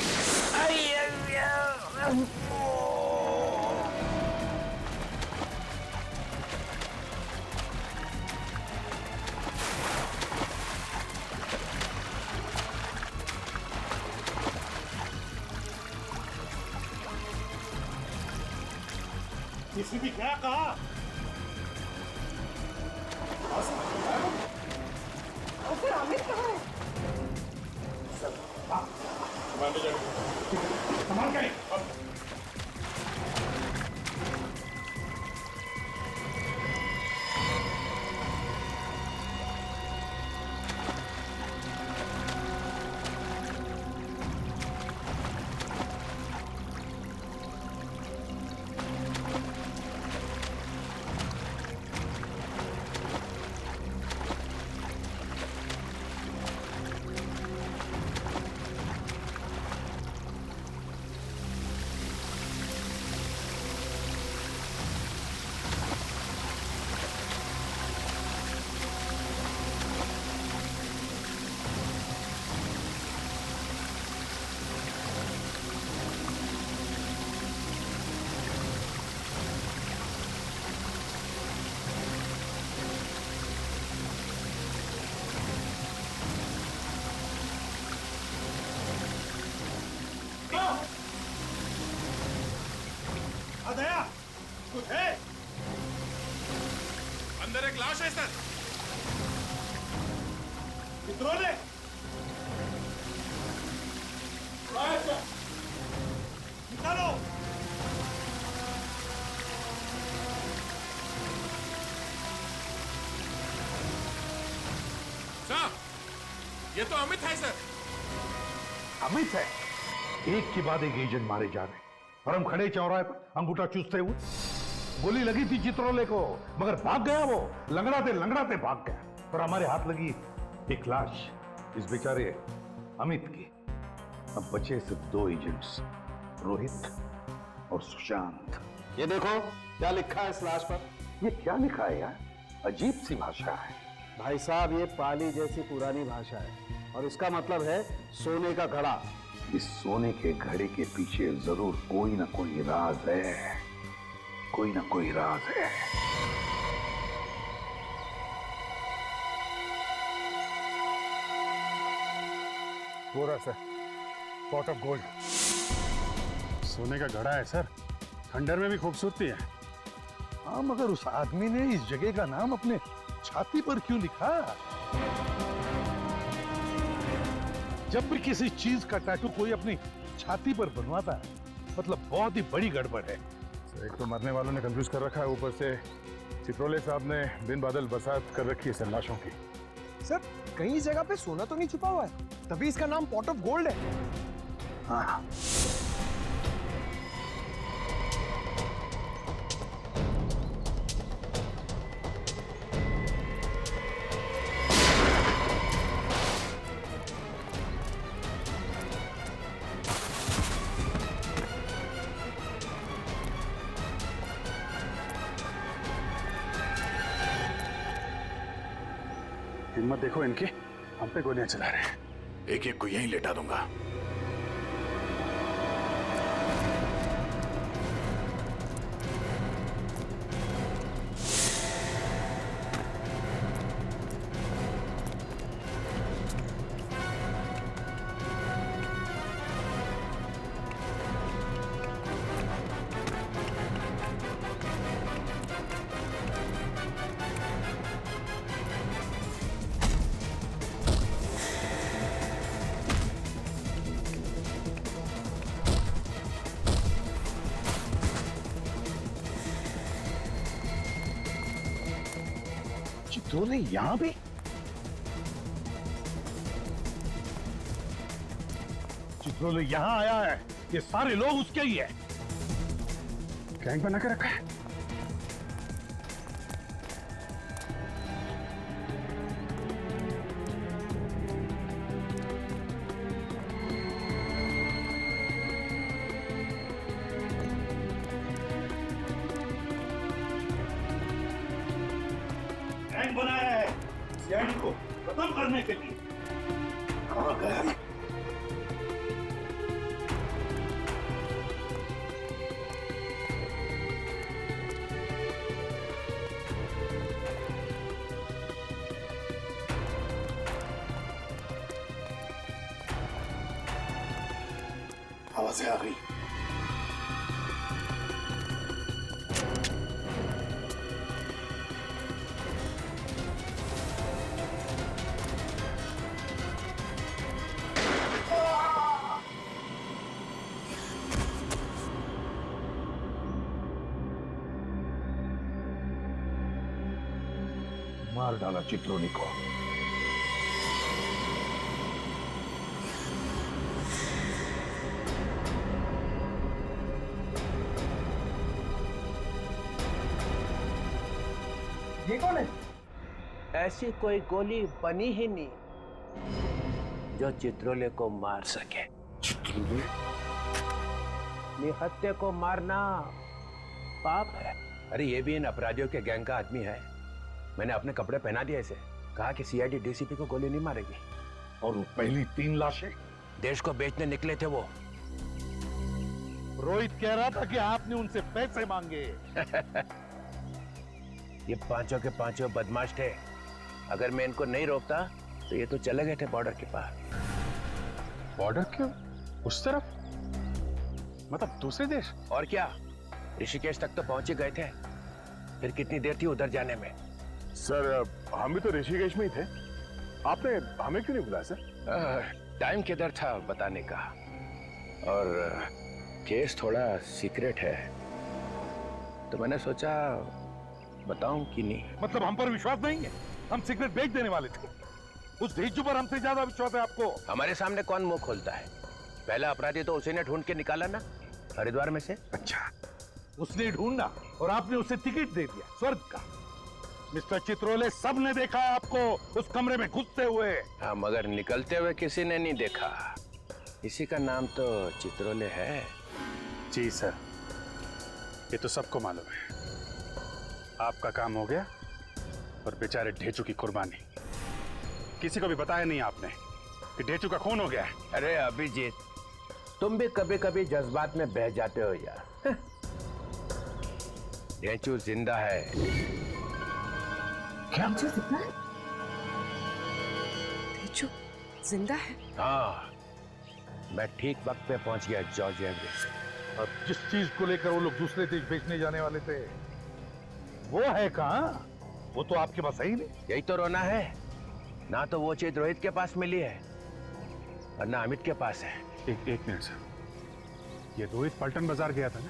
किसी भी क्या कहा? फिर अमित कहाँ है? संभाल के दया, कुछ है? अंदर एक लाश है सर। चित्रोले, निकालो। साहब, ये तो अमित है सर। अमित है? एक के बाद एक एजेंट मारे जा रहे हैं और हम खड़े चौराहे पर अंगूठा चूसते हुए। गोली लगी थी चित्रोले को, मगर भाग गया वो, लंगड़ाते भाग गया और हमारे हाथ लगी एक लाश, इस बेचारे अमित की। अब बचे सिर्फ 2 एजेंट्स, रोहित और सुशांत। ये देखो क्या लिखा है इस लाश पर। ये क्या लिखा है यार? अजीब सी भाषा है। भाई साहब, ये पाली जैसी पुरानी भाषा है और इसका मतलब है सोने का घड़ा। इस सोने के घड़े के पीछे जरूर कोई ना कोई राज है, कोई ना कोई राज है। वो रहा सर, पॉट ऑफ गोल्ड। सोने का घड़ा है सर, खंडर में भी खूबसूरती है। हाँ, मगर उस आदमी ने इस जगह का नाम अपने छाती पर क्यों लिखा? जब भी किसी चीज का टैटू कोई अपनी छाती पर बनवाता है, मतलब बहुत ही बड़ी गड़बड़ है। एक तो मरने वालों ने कंफ्यूज कर रखा है, ऊपर से चित्रोले साहब ने दिन बादल बरसात कर रखी है सन्नाशों की। सर, कहीं जगह पे सोना तो नहीं छुपा हुआ है, तभी इसका नाम पॉट ऑफ गोल्ड है। हाँ। हिम्मत देखो इनकी, हम पे गोलियां चला रहे हैं। एक एक को यहीं लेटा दूंगा। चित्रोले यहां भी? चित्रोले यहां आया है, ये सारे लोग उसके ही है। गैंग बना के रखा है। करने के लिए। कहाँ गया ये? आवाजें आ गई। मार डाला चित्रोनी को। ये कौन है? ऐसी कोई गोली बनी ही नहीं जो चित्रोले को मार सके। निहत्थे को मारना पाप है। अरे ये भी इन अपराधियों के गैंग का आदमी है। मैंने अपने कपड़े पहना दिए इसे, कहा कि सीआईडी डीसीपी को गोली नहीं मारेगी। और वो पहली 3 लाशें देश को बेचने निकले थे वो। रोहित कह रहा था कि आपने उनसे पैसे मांगे। ये पांचों के पांचों बदमाश थे। अगर मैं इनको नहीं रोकता तो ये तो चले गए थे बॉर्डर के पार। बॉर्डर क्यों? उस तरफ? मतलब दूसरे देश? और क्या, ऋषिकेश तक तो पहुंच ही गए थे। फिर कितनी देर थी उधर जाने में? सर हम भी तो ऋषिकेश में ही थे। आपने हमें क्यों नहीं बुलाया सर? टाइम किधर था बताने का, और केस थोड़ा सीक्रेट है तो मैंने सोचा बताऊं कि नहीं। मतलब हम पर विश्वास नहीं है? हम सिगरेट बेच देने वाले थे। उस भेजू पर हमसे ज्यादा विश्वास है आपको। हमारे सामने कौन मुंह खोलता है? पहला अपराधी तो उसी ने ढूंढ के निकाला ना, हरिद्वार में से। अच्छा, उसने ढूंढा और आपने उसे टिकट दे दिया स्वर्ग का। मिस्टर चित्रोले, सब ने देखा आपको उस कमरे में घुसते हुए। हाँ, मगर निकलते हुए किसी ने नहीं देखा। इसी का नाम तो चित्रोले है। जी सर, ये तो सबको मालूम है। आपका काम हो गया और बेचारे ढेचू की कुर्बानी। किसी को भी बताया नहीं आपने कि ढेचू का खून हो गया है। अरे अभिजीत, तुम भी कभी कभी जज्बात में बह जाते हो यार। ढेचू जिंदा है। क्या? ढेचू जिंदा है? हाँ, मैं ठीक वक्त पे पहुंच गया जॉर्जिया में। और जिस चीज को लेकर वो लोग दूसरे देश बेचने जाने वाले थे, वो है कहाँ? वो तो आपके पास है ही नहीं। यही तो रोना है ना, तो वो चीज रोहित के पास मिली है और ना अमित के पास है। एक मिनट सर, ये रोहित पलटन बाजार गया था ना,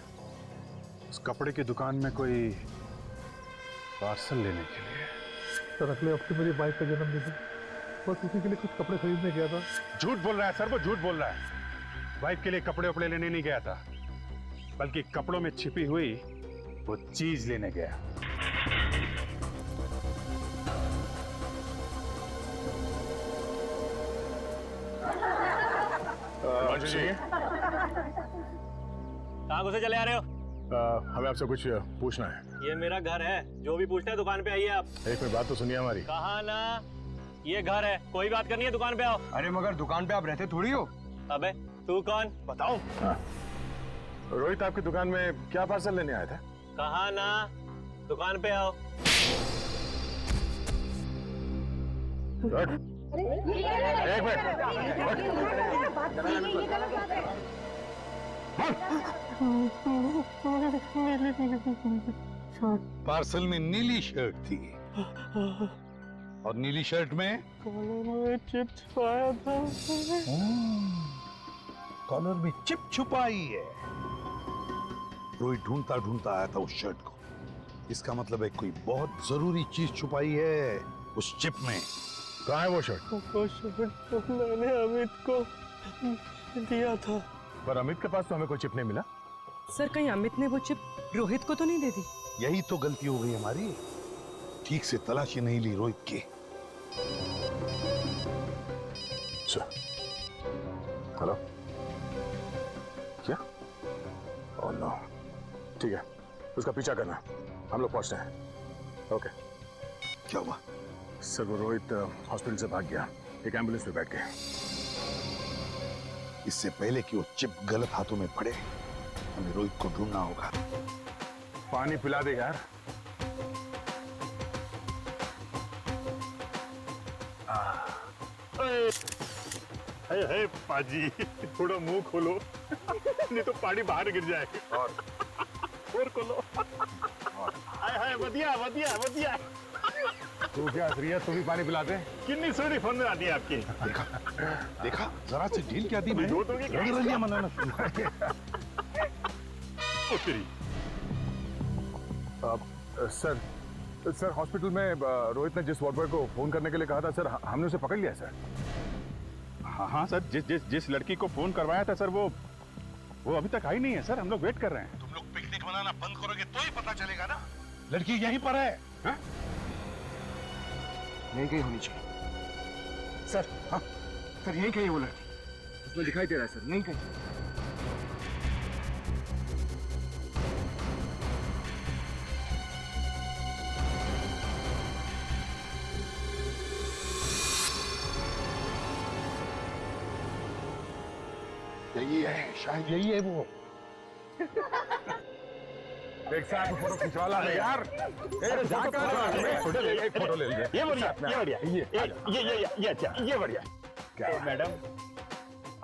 उस कपड़े की दुकान में कोई पार्सल लेने के लिए। सर अगले हफ्ते मेरी वाइफ का जन्मदिन है, बस उसी के लिए कुछ कपड़े खरीदने गया था। झूठ बोल रहा है सर, वो झूठ बोल रहा है। वाइफ के लिए कपड़े वपड़े लेने नहीं गया था, बल्कि कपड़ों में छिपी हुई वो चीज लेने गया। कहाँ घुसे चले आ रहे हो? हमें आपसे कुछ पूछना है। ये मेरा घर है, जो भी पूछना है दुकान पे आइए आप। एक मिनट बात तो सुनिए हमारी। कहा ना, ये घर है, कोई बात करनी है दुकान पे आओ। अरे मगर दुकान पे आप रहते थोड़ी हो। अबे तू कौन? बताओ। रोहित आपकी दुकान में क्या पार्सल लेने आया था? कहा ना, दुकान पे आओ। एक मिनट। पार्सल में नीली शर्ट थी और नीली शर्ट में चिप छुपाया था। कॉलर में चिप छुपाई है। रोहित ढूंढता ढूंढता आया था उस शर्ट को। इसका मतलब है कोई बहुत जरूरी चीज छुपाई है उस चिप में। कहाँ है वो शर्ट? वो शर्ट तो मैंने अमित को दिया था। पर अमित के पास तो हमें कोई चिप नहीं मिला। सर कहीं अमित ने वो चिप रोहित को तो नहीं दे दी? यही तो गलती हो गई हमारी, ठीक से तलाशी नहीं ली रोहित की। हेलो, क्या? ओह नो, ठीक है, उसका पीछा करना, हम लोग पहुंचते हैं। ओके। क्या हुआ? सर वो रोहित हॉस्पिटल से भाग गया, एक एम्बुलेंस में बैठ गया। इससे पहले कि वो चिप गलत हाथों में पड़े, हमें रोहित को ढूंढना होगा। पानी पिला दे यार। हे पाजी, थोड़ा मुंह खोलो नहीं तो पानी बाहर गिर जाएगा। और खोलो। हाय बढ़िया बढ़िया बढ़िया। तू क्या रिया, तू भी पानी पिला दे। कितनी सोनी फोन में आती है आपकी। देखा देखा, जरा से ढील क्या दी मैं। रंग मनाना सर सर हॉस्पिटल में रोहित ने जिस वार्ड बॉय को फोन करने के लिए कहा था सर, हमने उसे पकड़ लिया सर। हाँ सर, जिस लड़की को फोन करवाया था सर, वो अभी तक आई नहीं है सर। हम लोग वेट कर रहे हैं। तुम लोग पिकनिक मनाना बंद करोगे तो ही पता चलेगा ना। लड़की यहीं पर है। हाँ? यहीं कहीं होनी चाहिए सर। हाँ सर, यहीं कहीं वो लड़की, उसमें दिखाई दे रहा है सर, यहीं कहीं। यही है, शायद यही है वो। एक साथ फोटो खिंचवा ला यार। फोटो ले ले, फोटो ले ले। ये बढ़िया, ये बढ़िया, ये अच्छा, ये बढ़िया। क्या मैडम,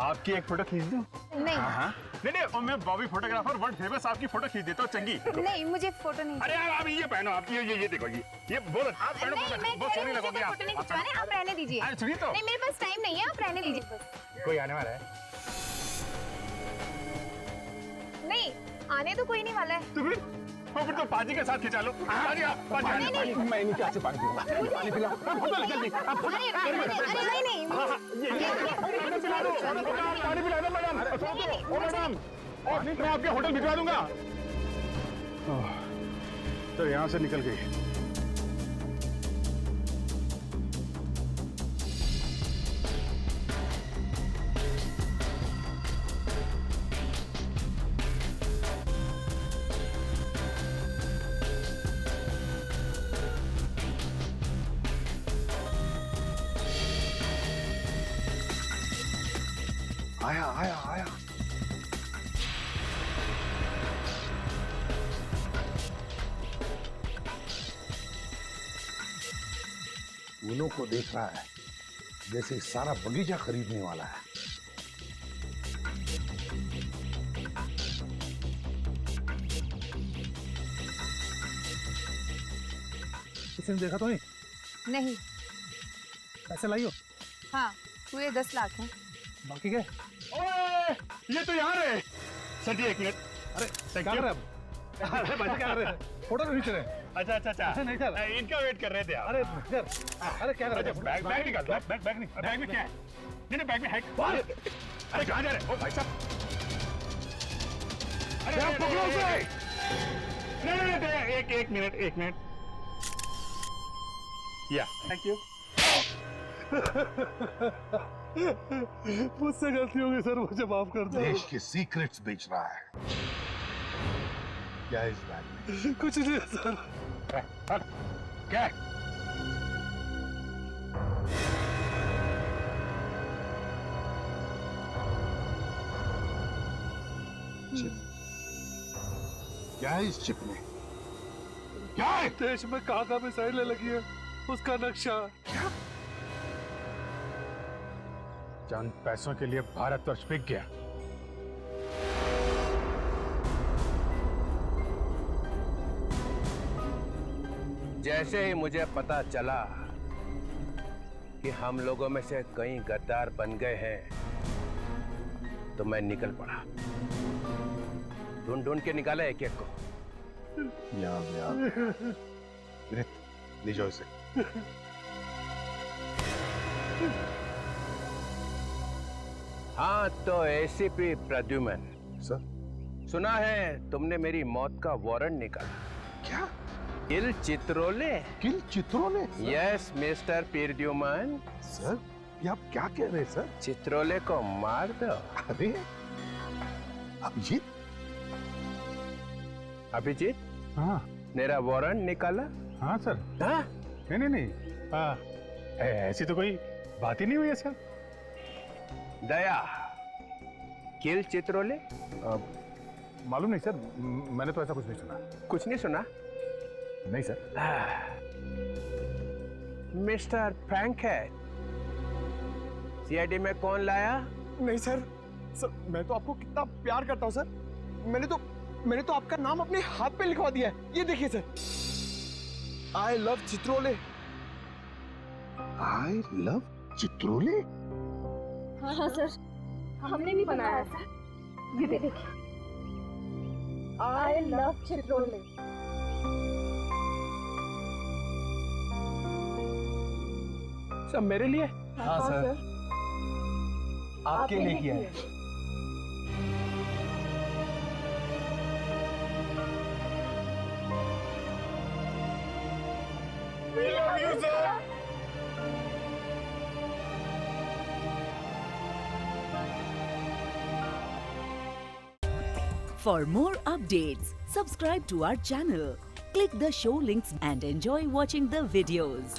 आपकी एक फोटो खींच दूं? नहीं। हाँ नहीं, मैं बॉबी फोटोग्राफर वर्ल्ड फेमस आपकी फोटो खींच देता हूँ चंगी। नहीं, मुझे फोटो नहीं। अरे आप ये पहनो, आप ये देखो, ये बहुत आप पहनो, बहुत सोनी लगोगी आप। फोटो नहीं खिंचवाने, आप रहने दीजिए। अरे सुनिए तो। नहीं, मेरे पास टाइम नहीं है, आप रहने दीजिए बस। कोई आने वाला है? नहीं, आने तो कोई नहीं वाला है। तो फिर तो पाजी के साथ खिंचा लो। पाजी मैं नीचे आके पानी पीऊंगा। पानी पिला, फोटो जल्दी। अरे नहीं, पानी पिला दो मैडम। ओ मैडम, मैं आपके होटल भिजवा दूंगा। तो यहाँ से निकल गई। आया आया आया। उनो को देख रहा है जैसे सारा बगीचा खरीदने वाला है। किसी ने देखा तो नहीं? नहीं। पैसे लाई हो? हाँ, पूरे 10 लाख हैं। बाकी क्या? ओए, ये तो यहाँ है। सर एक मिनट। अरे क्या कर रहे हैं? अरे भाई क्या कर रहे हैं? फोटो नहीं खींच रहे हैं। अच्छा नहीं सर, इनका वेट कर रहे थे आप। अरे अरे क्या कर रहे हैं? बैग निकाल, बैग नहीं, बैग में क्या है? नहीं बैग में है। अरे कहाँ जा रहे हैं? ओ भाई साहब, अरे पकड़ो उसे। नहीं, एक मिनट। या थैंक यू। मुझसे गलती हो गई सर, मुझे माफ कर दो। देश के सीक्रेट्स बेच रहा है। क्या है इस बैग में? कुछ नहीं है सर। क्या? चिप। क्या है इस चिप में? क्या है? देश में कहाँ मिसाइलें लगी है, उसका नक्शा। क्या? चंद पैसों के लिए भारतवर्ष बिक गया। जैसे ही मुझे पता चला कि हम लोगों में से कई गद्दार बन गए हैं, तो मैं निकल पड़ा। ढूंढ के निकाला एक को। ले जाओ इसे। हाँ तो एसीपी प्रद्युमन सर, सुना है तुमने मेरी मौत का वारंट निकाला। क्या? किल चित्रोले? किल चित्रोले? Yes mister Pradyuman. सर ये आप क्या कह रहे हैं सर? चित्रोले को मार दो। अरे अभिजीत? अभिजीत? हाँ मेरा वारंट निकाला? हाँ सर। हाँ? नहीं ऐसी तो कोई बात ही नहीं हुई है सर। दया किल चित्रोले? मालूम नहीं सर, मैंने तो ऐसा कुछ नहीं सुना। कुछ नहीं सुना? नहीं सर। मिस्टर फ्रैंकहेड, सीआईडी में कौन लाया? नहीं सर, मैं तो आपको कितना प्यार करता हूँ सर। मैंने तो आपका नाम अपने हाथ पे लिखवा दिया है। ये देखिए sir, I love Chitrole. I love Chitrole? हाँ सर, हमने भी बनाया सर। ये देखिए, आई लव चित्रोले। सब मेरे लिए? हाँ सर, आपके लिए किया है। For more updates, subscribe to our channel, click the show links and enjoy watching the videos.